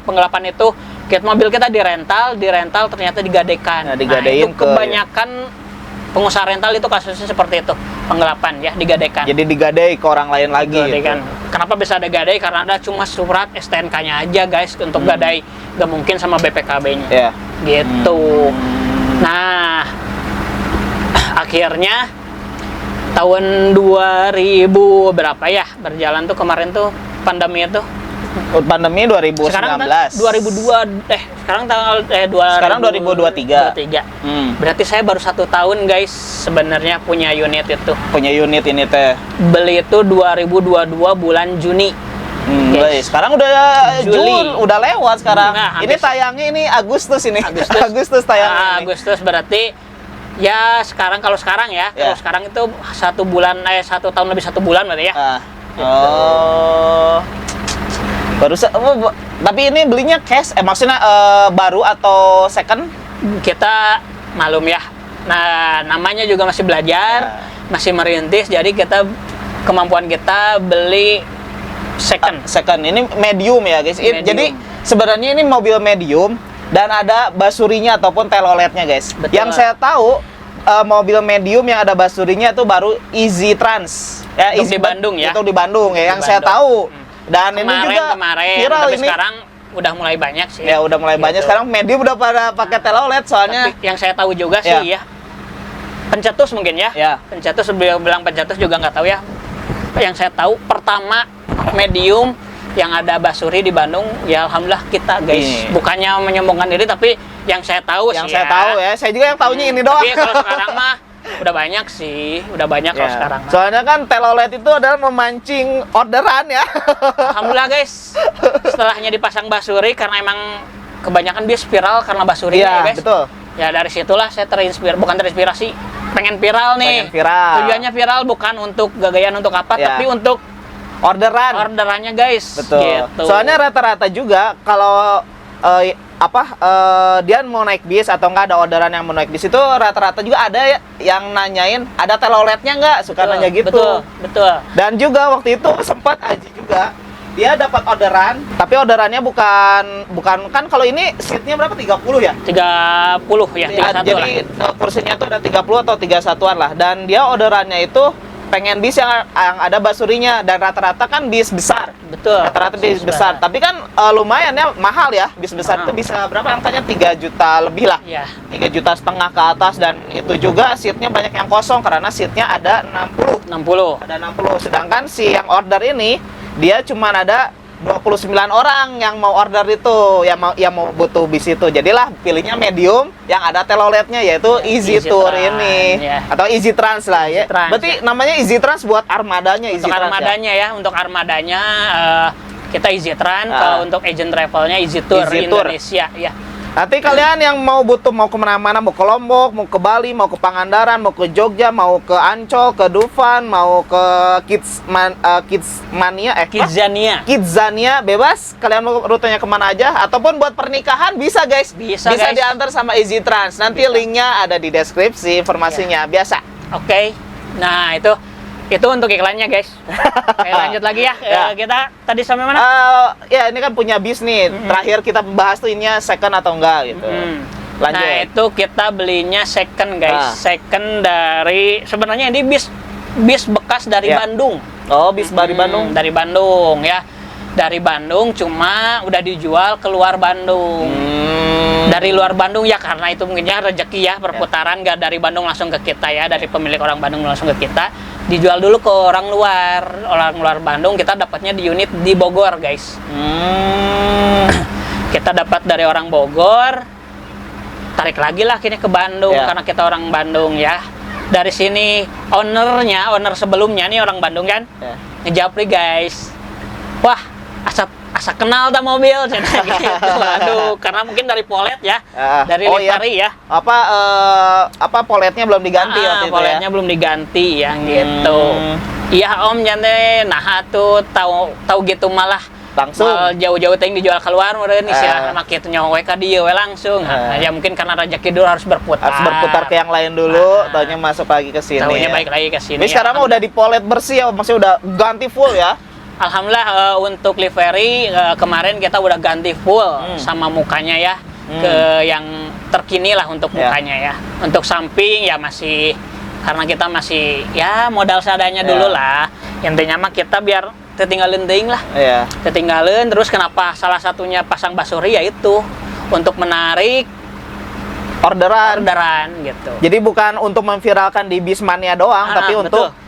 Speaker 1: penggelapan itu mobil kita di rental ternyata digadekan.
Speaker 2: Nah, digadein
Speaker 1: itu kebanyakan pengusaha rental itu kasusnya seperti itu, penggelapan ya, digadekan.
Speaker 2: Jadi digadai ke orang lain lagi gitu.
Speaker 1: Kenapa bisa ada gadai? Karena ada cuma surat STNK-nya aja guys untuk gadai, gak mungkin sama BPKB-nya.
Speaker 2: Ya.
Speaker 1: Gitu. Nah, akhirnya tahun 2000 berapa ya berjalan tuh kemarin tuh pandemi itu.
Speaker 2: Pandemi 2019.
Speaker 1: Sekarang 2002 sekarang tanggal
Speaker 2: 2023.
Speaker 1: Berarti saya baru 1 tahun guys sebenarnya punya unit itu.
Speaker 2: Punya unit ini teh.
Speaker 1: Beli itu 2022 bulan Juni.
Speaker 2: Guys, sekarang udah Juli, udah lewat sekarang.
Speaker 1: Nah,
Speaker 2: ini tayangnya ini Agustus ini. Agustus tayangnya.
Speaker 1: Agustus berarti ya sekarang kalau sekarang ya. Kalau sekarang itu 1 bulan 1 tahun lebih 1 bulan berarti ya.
Speaker 2: Oh. Tapi ini belinya cash, maksudnya baru atau second?
Speaker 1: Kita malum ya. Nah, namanya juga masih belajar, masih merintis. Jadi kemampuan kita beli second.
Speaker 2: Second ini medium ya guys. Jadi sebenarnya ini mobil medium dan ada basurinya ataupun teloletnya guys.
Speaker 1: Betul.
Speaker 2: Yang saya tahu mobil medium yang ada basurinya itu baru Easy Trans. Ya,
Speaker 1: Easy Bandung ya.
Speaker 2: Itu di Bandung ya, yang saya tahu. Dan ini juga viral
Speaker 1: tapi
Speaker 2: ini.
Speaker 1: Sekarang udah mulai banyak sih.
Speaker 2: Ya udah mulai banyak sekarang medium udah pada pakai telolet soalnya.
Speaker 1: Tapi yang saya tahu juga sih ya. Pencetus mungkin ya. Pencetus bilang pencetus juga nggak tahu ya. Yang saya tahu pertama medium yang ada basuri di Bandung ya alhamdulillah kita guys. Bukannya menyombongkan diri tapi yang saya tahu sih.
Speaker 2: Yang saya tahu ya. Saya juga yang tahunya ini doang.
Speaker 1: Tapi kalau sekarang mah udah banyak sih, udah banyak kalau sekarang.
Speaker 2: Soalnya kan telolet itu adalah memancing orderan ya.
Speaker 1: Alhamdulillah guys, setelahnya dipasang basuri karena emang kebanyakan dia viral karena basuri ya guys.
Speaker 2: Betul.
Speaker 1: Ya dari situlah saya terinspirasi, pengen viral nih.
Speaker 2: Pengen viral.
Speaker 1: Tujuannya viral bukan untuk gagayan untuk apa, tapi untuk orderannya guys.
Speaker 2: Betul.
Speaker 1: Gitu.
Speaker 2: Soalnya rata-rata juga kalau dia mau naik bis atau enggak ada orderan yang mau naik bis itu rata-rata juga ada yang nanyain ada teloletnya enggak, suka nanya gitu.
Speaker 1: Betul.
Speaker 2: Dan juga waktu itu sempat Aji juga dia dapat orderan, tapi orderannya bukan kan kalau ini seatnya berapa 30 ya?
Speaker 1: 30 ya, 31
Speaker 2: jadi kursinya tuh ada 30 atau 31-an lah. Dan dia orderannya itu pengen bis yang ada basurinya dan rata-rata kan bis besar.
Speaker 1: Betul.
Speaker 2: Rata-rata bis besar. Tapi kan lumayan ya mahal ya. Bis besar itu bisa berapa angkanya 3 juta lebih lah.
Speaker 1: Iya.
Speaker 2: 3,5 juta ke atas dan itu juga seatnya banyak yang kosong karena seatnya ada 60. Ada 60. Sedangkan si yang order ini dia cuma ada 29 orang yang mau order itu, yang mau butuh bis itu. Jadilah pilihnya medium yang ada teloletnya, yaitu Easy Tour ini atau Easy Trans lah ya. Berarti namanya Easy Trans buat armadanya, Easy
Speaker 1: Trans.
Speaker 2: Trans
Speaker 1: Armadanya ya, untuk armadanya kita Easy Trans, kalau untuk agent travelnya Easy Tour Indonesia ya.
Speaker 2: Nanti kalian yang mau kemana-mana, mau ke Lombok, mau ke Bali, mau ke Pangandaran, mau ke Jogja, mau ke Ancol, ke Dufan, mau ke Kidzania, bebas. Kalian mau rutenya kemana aja, ataupun buat pernikahan bisa guys. Bisa guys. Diantar sama Easy Trans. Nanti linknya ada di deskripsi, informasinya biasa.
Speaker 1: Oke. Nah itu untuk iklannya guys. Oke, lanjut lagi ya. Kita tadi sampai mana?
Speaker 2: Ya ini kan punya bis nih. Terakhir kita bahas tuh ininya second atau enggak gitu. Lanjut.
Speaker 1: Nah itu kita belinya second guys. Second dari, sebenarnya ini bis bekas dari Bandung.
Speaker 2: Oh, bis dari Bandung.
Speaker 1: Dari Bandung ya. Dari Bandung, cuma udah dijual keluar Bandung. Dari luar Bandung ya, karena itu mungkinnya rezeki ya, perputaran nggak dari Bandung langsung ke kita ya, dari pemilik orang Bandung langsung ke kita. Dijual dulu ke orang luar Bandung, kita dapatnya di unit di Bogor guys. Kita dapat dari orang Bogor, tarik lagi lah akhirnya ke Bandung, karena kita orang Bandung ya. Dari sini owner sebelumnya nih orang Bandung kan, ngejapri guys, wah asa kenal dah mobil gitu. Aduh, karena mungkin dari polet ya, dari livery ya.
Speaker 2: Apa poletnya belum diganti waktu itu ya?
Speaker 1: Poletnya belum diganti ya gitu. Iya om, jangan nah tuh tahu gitu malah
Speaker 2: langsung
Speaker 1: jauh-jauh ting dijual keluar meureun istilah make kitu nyawa ka dieu we langsung. Ya mungkin karena rezeki dulu harus berputar.
Speaker 2: Harus berputar ke yang lain dulu, taunya masuk lagi ke sini.
Speaker 1: Taunya balik lagi ke sini.
Speaker 2: Ini sekarang mah udah dipolet bersih ya, maksudnya udah ganti full ya.
Speaker 1: Alhamdulillah untuk livery kemarin kita udah ganti full sama mukanya ya, ke yang terkini lah untuk mukanya ya. Untuk samping ya masih, karena kita masih ya modal seadanya dulu lah. Intinya mah kita biar tertinggalin ting lah. Tertinggalin, terus kenapa salah satunya pasang basuri ya itu untuk menarik orderan gitu.
Speaker 2: Jadi bukan untuk memviralkan di Bismania doang, tapi untuk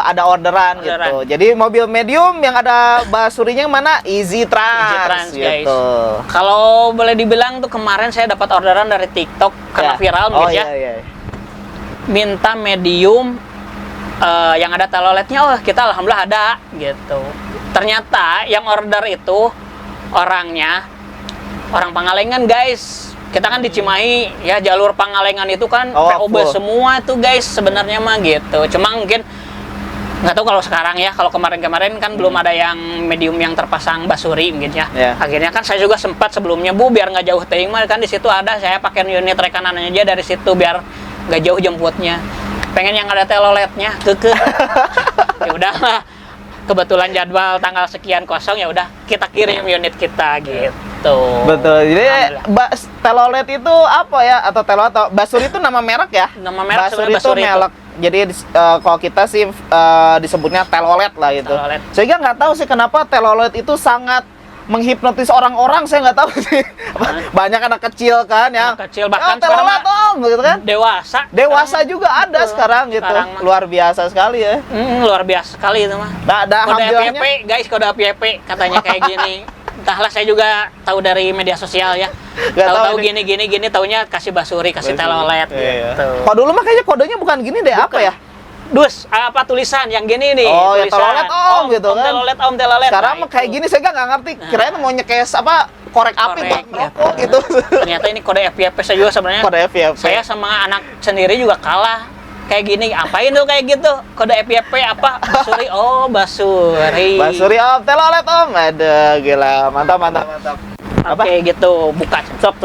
Speaker 2: ada orderan gitu. Jadi mobil medium yang ada basurinya yang mana? Easy Trans gitu.
Speaker 1: Kalau boleh dibilang tuh kemarin saya dapat orderan dari TikTok karena viral mungkin ya. Minta medium yang ada teloletnya, kita alhamdulillah ada gitu. Ternyata yang order itu orangnya orang Pangalengan guys. Kita kan di Cimahi ya, jalur Pangalengan itu kan POB semua tuh guys sebenarnya mah gitu. Cuma mungkin nggak tahu kalau sekarang ya, kalau kemarin-kemarin kan belum ada yang medium yang terpasang basuri mungkin ya. Akhirnya kan saya juga sempat sebelumnya biar nggak jauh teuing mah kan di situ ada, saya pakai unit rekanannya aja dari situ biar nggak jauh jemputnya. Pengen yang ada teloletnya kekeh. Ya udah lah. Kebetulan jadwal tanggal sekian kosong, ya udah kita kirim unit kita gitu.
Speaker 2: Betul. Jadi telolet itu apa ya, atau telolet atau basuri itu nama merek ya?
Speaker 1: Nama merek
Speaker 2: basuri itu merek. Jadi kalau kita sih disebutnya telolet lah gitu. Sehingga nggak tahu sih kenapa telolet itu sangat menghipnotis orang-orang, saya nggak tahu sih. Banyak anak kecil kan yang
Speaker 1: kecil, bahkan
Speaker 2: telolet gitu kan. Dewasa juga ada sekarang gitu. Luar biasa sekali ya.
Speaker 1: Luar biasa sekali itu mah. Kode FYP guys, kode FYP katanya kayak gini. Entahlah, saya juga tahu dari media sosial ya. Tahu gini, taunya kasih basuri, kasih telolet gitu.
Speaker 2: Kalau dulu mah kayaknya kodenya bukan gini deh, apa ya?
Speaker 1: Dus, apa tulisan yang gini nih?
Speaker 2: Oh, ya telolet om gitu kan.
Speaker 1: Telolet.
Speaker 2: Sekarang mah kayak gini saya nggak ngerti. Kirain mau nyekes apa korek api buat rokok gitu.
Speaker 1: Ternyata ini kode FYP saya juga sebenarnya. Kode FYP. Saya sama anak sendiri juga kalah. Kayak gini, apain tuh kayak gitu? Kode FYP apa? Basuri. Oh, basuri.
Speaker 2: Basuri om, telolet om. Aduh, gila. Mantap.
Speaker 1: Oke, gitu. Buka. Stop.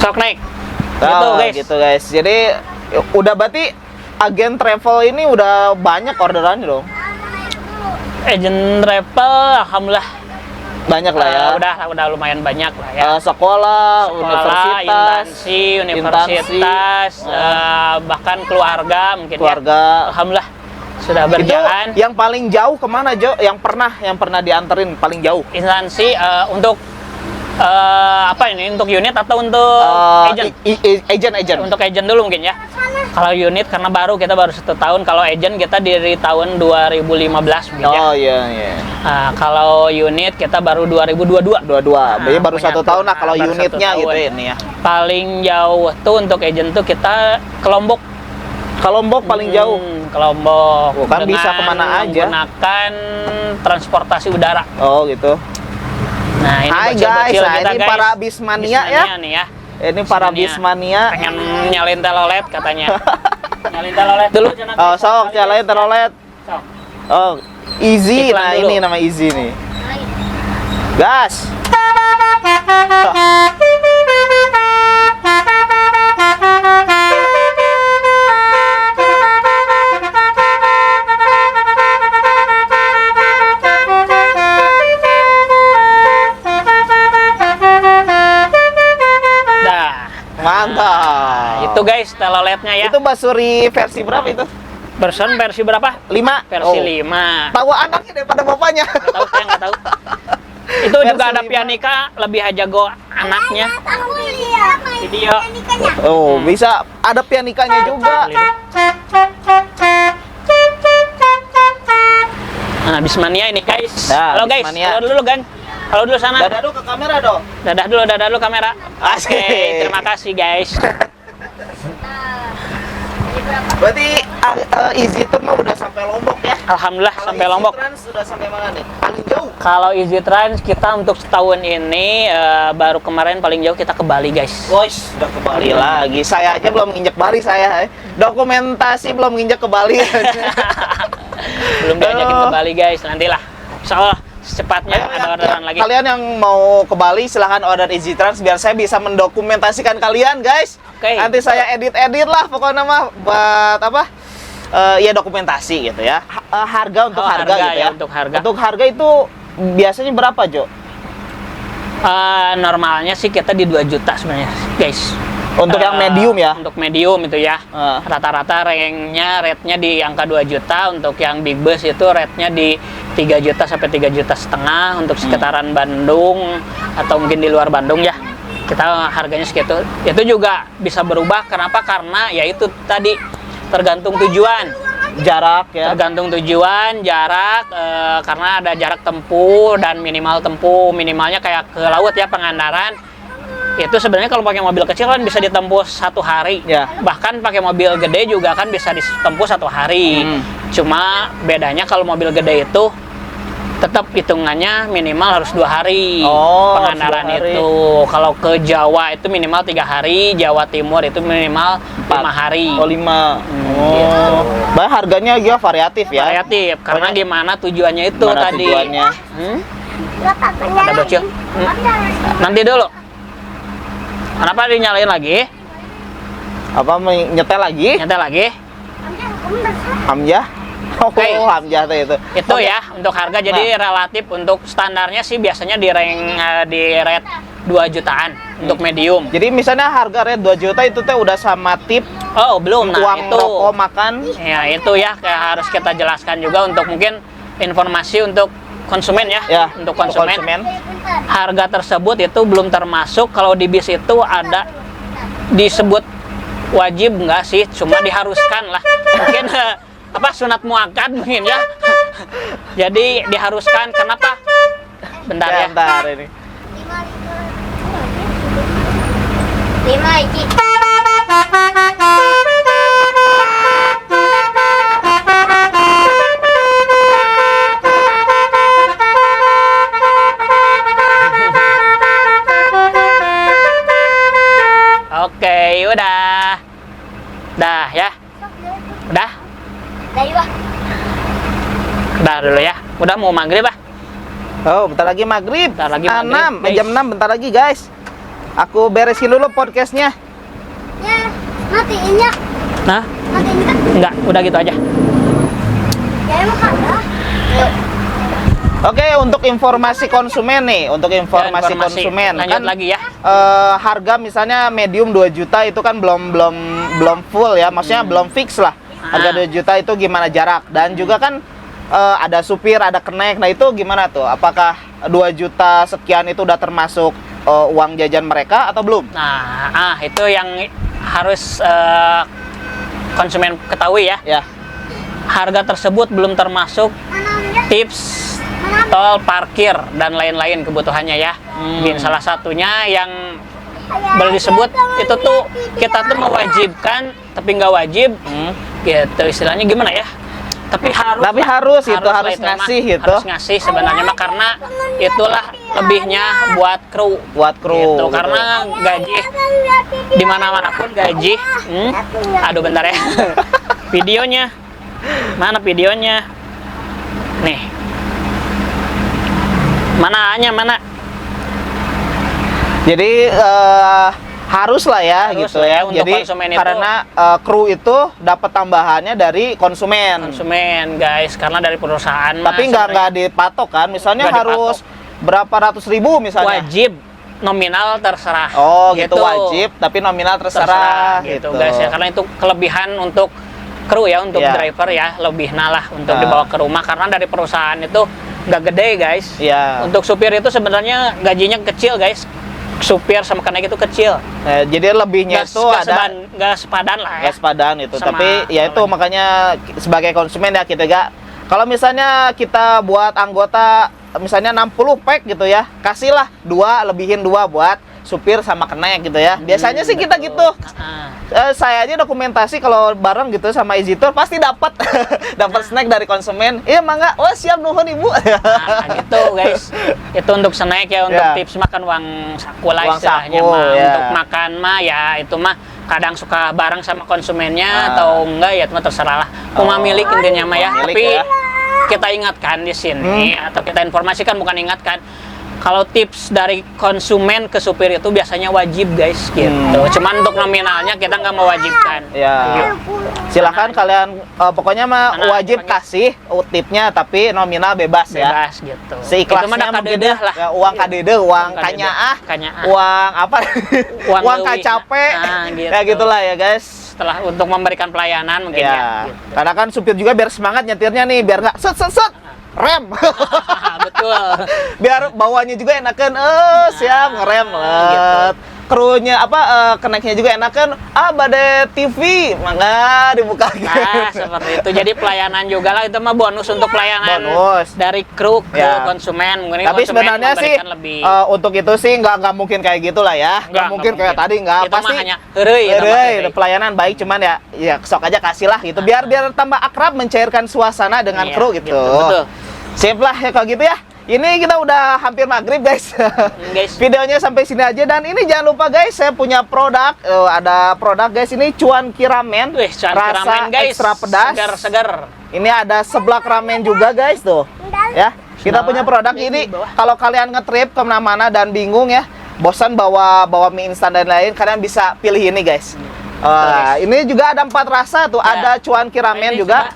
Speaker 1: Sok naik.
Speaker 2: Gitu guys. Jadi udah berarti agen travel ini udah banyak orderannya dong.
Speaker 1: Agen travel alhamdulillah
Speaker 2: banyak lah ya.
Speaker 1: Udah lumayan banyak lah ya.
Speaker 2: Sekolah,
Speaker 1: universitas, bahkan keluarga mungkin
Speaker 2: ya.
Speaker 1: Alhamdulillah sudah berjalan.
Speaker 2: Itu yang paling jauh kemana Jo? Yang pernah dianterin paling jauh?
Speaker 1: Instansi untuk Apa ini untuk unit atau untuk agent?
Speaker 2: Agent.
Speaker 1: Untuk agent dulu mungkin ya. Kalau unit karena kita baru 1 tahun. Kalau agent kita dari tahun 2015 mungkin ya.
Speaker 2: Oh iya.
Speaker 1: Nah, kalau unit kita baru 2022.
Speaker 2: Jadi baru
Speaker 1: punya
Speaker 2: 1 tahun lah kalau
Speaker 1: baru 1
Speaker 2: unitnya
Speaker 1: tahun.
Speaker 2: gitu ini ya.
Speaker 1: Paling jauh tuh untuk agent tuh kita ke Lombok.
Speaker 2: Ke Lombok paling jauh.
Speaker 1: Ke Lombok.
Speaker 2: Oh, kan bisa kemana aja.
Speaker 1: Menggunakan transportasi udara.
Speaker 2: Oh gitu.
Speaker 1: Nah, ini
Speaker 2: Hai
Speaker 1: bocil-bocil
Speaker 2: guys,
Speaker 1: kita,
Speaker 2: ini
Speaker 1: guys.
Speaker 2: para bismania ya.
Speaker 1: Nih ya.
Speaker 2: Ini para bismania.
Speaker 1: Pengen nyalin telolet katanya. Nyalin telolet dulu jangan.
Speaker 2: Oh, sok nyalain telolet.
Speaker 1: Sok.
Speaker 2: Oh, easy.
Speaker 1: Iklan
Speaker 2: Nah,
Speaker 1: dulu.
Speaker 2: ini nama easy nih. Gas. Mantap.
Speaker 1: Itu guys teloletnya ya.
Speaker 2: Itu Basuri versi berapa itu?
Speaker 1: Versi berapa?
Speaker 2: 5.
Speaker 1: Versi 5.
Speaker 2: Tahu anaknya daripada bapaknya.
Speaker 1: Saya nggak tahu. Itu
Speaker 2: Versi
Speaker 1: juga ada
Speaker 2: 5.
Speaker 1: pianika lebih jago anaknya. Video.
Speaker 2: Oh, bisa ada pianikanya juga.
Speaker 1: Nah, Bismania ini guys.
Speaker 2: Nah,
Speaker 1: Halo guys,
Speaker 2: Bismania.
Speaker 1: halo dulu Gang. Halo dulu sana.
Speaker 2: Dadah dulu ke kamera dong.
Speaker 1: Dadah dulu kamera.
Speaker 2: Asik.
Speaker 1: Oke, terima kasih guys.
Speaker 2: Berarti Easy Tour mah udah sampai Lombok ya?
Speaker 1: Alhamdulillah
Speaker 2: Kalau
Speaker 1: sampai
Speaker 2: Easy
Speaker 1: Lombok.
Speaker 2: Trans sudah sampai mana nih? Paling jauh.
Speaker 1: Kalau Easy Trans kita untuk setahun ini baru kemarin paling jauh kita ke Bali guys.
Speaker 2: Guys, udah ke Bali lagi. Saya aja belum nginjek Bali saya. Dokumentasi belum nginjek ke Bali.
Speaker 1: Belum diajakin ke Bali guys, nantilah. Insyaallah secepatnya
Speaker 2: Ayo,
Speaker 1: ada orderan lagi.
Speaker 2: Kalian yang mau ke Bali silahkan order Easy Trans biar saya bisa mendokumentasikan kalian guys.
Speaker 1: Oke.
Speaker 2: Nanti saya edit lah pokoknya mah buat apa? Ya dokumentasi gitu ya. Harga untuk harga gitu ya.
Speaker 1: Untuk harga.
Speaker 2: Untuk harga itu biasanya berapa, Jo?
Speaker 1: Normalnya sih kita di 2 juta sebenarnya guys.
Speaker 2: Untuk yang medium ya?
Speaker 1: Untuk medium itu ya.
Speaker 2: Ah.
Speaker 1: Rata-rata rate-nya di angka 2 juta. Untuk yang big bus itu rate-nya di 3 juta sampai 3 juta setengah untuk sekitaran Bandung atau mungkin di luar Bandung ya. Kita harganya segitu. Itu juga bisa berubah. Kenapa? Karena ya itu tadi tergantung tujuan.
Speaker 2: Jarak ya.
Speaker 1: Tergantung tujuan, jarak, karena ada jarak tempuh dan minimal tempuh. Minimalnya kayak ke laut ya, Pangandaran. Itu sebenarnya kalau pakai mobil kecil kan bisa ditempuh 1 hari.
Speaker 2: Ya.
Speaker 1: Bahkan pakai mobil gede juga kan bisa ditempuh 1 hari. Cuma bedanya kalau mobil gede itu tetap hitungannya minimal harus 2 hari.
Speaker 2: Oh,
Speaker 1: Pangandaran
Speaker 2: 2 hari.
Speaker 1: itu. Kalau ke Jawa itu minimal 3 hari, Jawa Timur itu minimal 5 hari.
Speaker 2: Oh, 5.
Speaker 1: Gitu.
Speaker 2: Bah, harganya juga variatif ya.
Speaker 1: Variatif, karena gimana tujuannya itu
Speaker 2: Mana
Speaker 1: tadi.
Speaker 2: tujuannya?
Speaker 1: Ada bocil. Nanti dulu. Kenapa dinyalain lagi?
Speaker 2: Apa nyetel lagi?
Speaker 1: Nyetel lagi.
Speaker 2: Hamzah? Oh,
Speaker 1: Oke.
Speaker 2: Hamzah tuh itu.
Speaker 1: Itu ya untuk harga jadi relatif untuk standarnya sih biasanya di rate 2 jutaan untuk medium.
Speaker 2: Jadi misalnya harga rate 2 juta itu teh udah sama tip,
Speaker 1: Oh, belum. Nah,
Speaker 2: uang
Speaker 1: itu.
Speaker 2: rokok, makan.
Speaker 1: Ya, itu ya kayak harus kita jelaskan juga untuk mungkin informasi untuk konsumen ya.
Speaker 2: Ya,
Speaker 1: Untuk konsumen. Harga tersebut itu belum termasuk kalau di bis itu ada disebut wajib enggak sih, cuma diharuskan lah. Mungkin apa sunat muakkad mungkin ya. Jadi diharuskan. Kenapa? Bentar ya.
Speaker 2: Bentar ini.
Speaker 3: 5 iki.
Speaker 1: Oke, udah. Dah ya. Udah.
Speaker 3: Dari bawah.
Speaker 1: Udah dulu ya. Udah mau maghrib ah.
Speaker 2: Oh, bentar lagi maghrib.
Speaker 1: Bentar lagi maghrib,
Speaker 2: 6,
Speaker 1: guys.
Speaker 2: jam 6 bentar lagi, guys. Aku beresin dulu podcastnya.
Speaker 3: Ya, matiin ya.
Speaker 1: Nah,
Speaker 3: Matiin kan.
Speaker 1: enggak, udah gitu aja.
Speaker 3: Ya emang ada. Yuk.
Speaker 2: Oke, untuk informasi konsumen nih, untuk informasi konsumen
Speaker 1: Lanjut
Speaker 2: kan
Speaker 1: lagi ya.
Speaker 2: harga misalnya medium 2 juta itu kan belum full ya, maksudnya belum fix lah. Harga 2 juta itu gimana jarak dan juga kan ada supir, ada kenek. Nah, itu gimana tuh? Apakah 2 juta sekian itu udah termasuk uang jajan mereka atau belum?
Speaker 1: Nah, itu yang harus konsumen ketahui ya.
Speaker 2: Ya.
Speaker 1: Harga tersebut belum termasuk tips tol, parkir, dan lain-lain kebutuhannya ya. Mungkin salah satunya yang boleh disebut itu tuh kita tuh mewajibkan tapi nggak wajib, gitu istilahnya gimana ya? Tapi harus ngasih gitu. Harus ngasih sebenarnya mah karena itulah lebihnya buat kru.
Speaker 2: Gitu.
Speaker 1: Karena gaji di mana-mana pun gaji. Aduh bentar ya. Videonya. Mana videonya? Nih. Mana? Jadi
Speaker 2: harus lah ya
Speaker 1: harus
Speaker 2: gitu
Speaker 1: lah
Speaker 2: ya.
Speaker 1: untuk
Speaker 2: Jadi
Speaker 1: konsumen
Speaker 2: karena kru itu dapat tambahannya dari konsumen.
Speaker 1: Guys, karena dari perusahaan
Speaker 2: Tapi nggak dipatok kan? Misalnya
Speaker 1: Nggak
Speaker 2: harus berapa ratus ribu misalnya.
Speaker 1: wajib nominal terserah.
Speaker 2: Oh gitu wajib, tapi nominal terserah
Speaker 1: gitu guys ya. Karena itu kelebihan untuk kru ya, untuk driver ya, lebih nalah untuk dibawa ke rumah karena dari perusahaan itu nggak gede guys. Untuk supir itu sebenarnya gajinya kecil guys. Supir sama kenaik itu kecil.
Speaker 2: Jadi lebihnya itu ada
Speaker 1: nggak sepadan lah ya.
Speaker 2: Nggak sepadan itu.
Speaker 1: Sama
Speaker 2: tapi ya itu makanya sebagai konsumen ya kita gak. Kalau misalnya kita buat anggota misalnya 60 pack gitu ya, kasihlah 2, lebihin 2 buat supir sama kenaik gitu ya. Biasanya sih kita gitu. Saya aja dokumentasi kalau bareng gitu sama Easy Tour pasti dapat snack dari konsumen. Iya mangga. Oh siap nuhun Ibu.
Speaker 1: Gitu guys. Itu untuk snack ya, untuk tips makan uang saku lah istilahnya
Speaker 2: saku,
Speaker 1: mah. Untuk makan mah ya itu mah kadang suka bareng sama konsumennya atau enggak ya itu mah terserah lah. Cuma milik intinya mah ya. Tapi kita ingatkan di sini atau kita informasikan, bukan ingatkan. Kalau tips dari konsumen ke supir itu biasanya wajib guys gitu. Cuman untuk nominalnya kita nggak mewajibkan.
Speaker 2: Ya. Silakan kalian pokoknya mah wajib kasih tipnya tapi nominal bebas ya.
Speaker 1: Bebas gitu.
Speaker 2: Seikhlasnya mungkin lah. Ya, uang kadede, uang kanyaah, uang apa? uang kacape.
Speaker 1: Gitu.
Speaker 2: Ya gitulah ya guys.
Speaker 1: Setelah untuk memberikan pelayanan mungkin ya.
Speaker 2: Gitu. Karena kan supir juga biar semangat nyetirnya nih, biar nggak set. Rem.
Speaker 1: Betul.
Speaker 2: Biar bawahnya juga enakan. Siap ngerem. Gitu. Krunya kenaiknya juga enakan. Bade TV mangga dibuka.
Speaker 1: Seperti itu. Jadi pelayanan juga lah, itu mah bonus untuk pelayanan dari kru ke konsumen.
Speaker 2: Tapi sebenarnya sih untuk itu sih nggak mungkin kayak gitulah ya. Nggak mungkin kayak tadi, nggak pasti.
Speaker 1: Hanya heureuy,
Speaker 2: pelayanan baik, cuman ya sok aja kasih lah gitu. Biar tambah akrab, mencairkan suasana dengan kru gitu.
Speaker 1: Betul.
Speaker 2: Sip lah ya kalau gitu ya. Ini kita udah hampir maghrib guys. Videonya sampai sini aja, dan ini jangan lupa guys, saya punya produk. Ada produk guys, ini cuanki ramen. Rasa ekstra pedas.
Speaker 1: Segar.
Speaker 2: Ini ada seblak ramen juga guys tuh. Ya, kita punya produk ini. Kalau kalian ngetrip kemana-mana dan bingung ya, bosan bawa mie instan dan lain, kalian bisa pilih ini guys. Ini juga ada 4 rasa tuh. Ada cuanki ramen juga.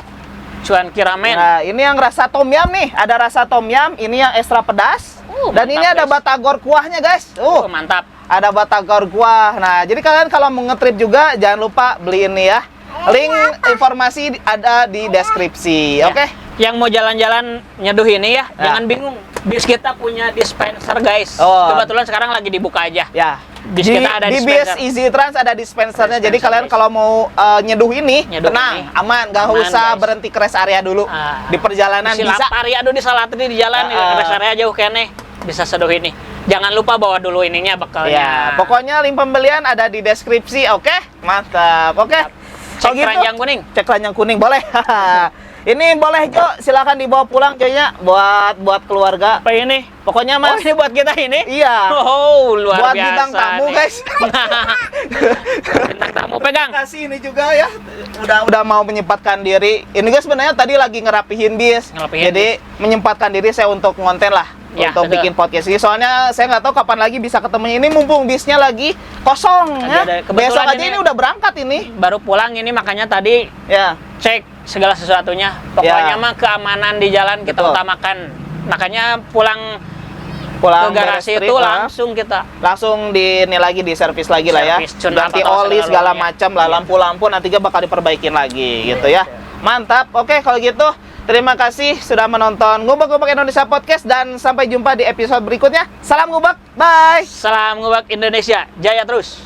Speaker 1: Cuanki ramen.
Speaker 2: Nah, ini yang rasa tom yum nih. Ada rasa tom yum, ini yang ekstra pedas. Dan ini ada batagor kuahnya, guys.
Speaker 1: Mantap.
Speaker 2: Ada batagor kuah. Nah, jadi kalian kalau mau ngetrip juga jangan lupa beli ini ya. Link informasi ada di deskripsi. Oke.
Speaker 1: Yang mau jalan-jalan nyeduh ini ya, jangan bingung. Bis kita punya dispenser, guys. Kebetulan sekarang lagi dibuka aja.
Speaker 2: Ya.
Speaker 1: Bis kita ada
Speaker 2: di bis Easy Trans ada dispensernya. Jadi kalian kalau mau nyeduh ini tenang, aman, gak usah berhenti ke rest area dulu. Di perjalanan bisa.
Speaker 1: Aduh di Salatri di jalan rest area jauh kene bisa seduh ini. Jangan lupa bawa dulu ininya bekalnya.
Speaker 2: Ya, pokoknya link pembelian ada di deskripsi. Oke? Mantap. Oke.
Speaker 1: Cek keranjang kuning.
Speaker 2: Cek keranjang kuning boleh. Ini boleh Jo, silakan dibawa pulang kayaknya buat keluarga.
Speaker 1: Apa ini?
Speaker 2: Pokoknya Mas.
Speaker 1: Ini buat kita ini?
Speaker 2: Iya.
Speaker 1: Luar
Speaker 2: buat
Speaker 1: biasa.
Speaker 2: Buat bintang tamu nih, guys.
Speaker 1: Bintang tamu pegang.
Speaker 2: Kasih ini juga ya. Udah mau menyempatkan diri. Ini guys sebenarnya tadi lagi ngerapihin bis. Jadi menyempatkan diri saya untuk ngonten lah.
Speaker 1: Ya,
Speaker 2: untuk bikin podcast ini. Soalnya saya nggak tahu kapan lagi bisa ketemu. Ini mumpung bisnya lagi kosong ya. Besok aja ini udah berangkat ini.
Speaker 1: Baru pulang ini, makanya tadi cek segala sesuatunya. Pokoknya mah keamanan di jalan kita utamakan. Makanya pulang ke garasi itu langsung di servis lagi lah ya. Ganti oli segala macam lah, lampu-lampu nanti bakal diperbaikin lagi gitu ya. Mantap. Oke kalau gitu
Speaker 2: Terima kasih sudah menonton Ngubek-Ngubek Indonesia Podcast dan sampai jumpa di episode berikutnya. Salam ngubek, bye.
Speaker 1: Salam Ngubek Indonesia, jaya terus.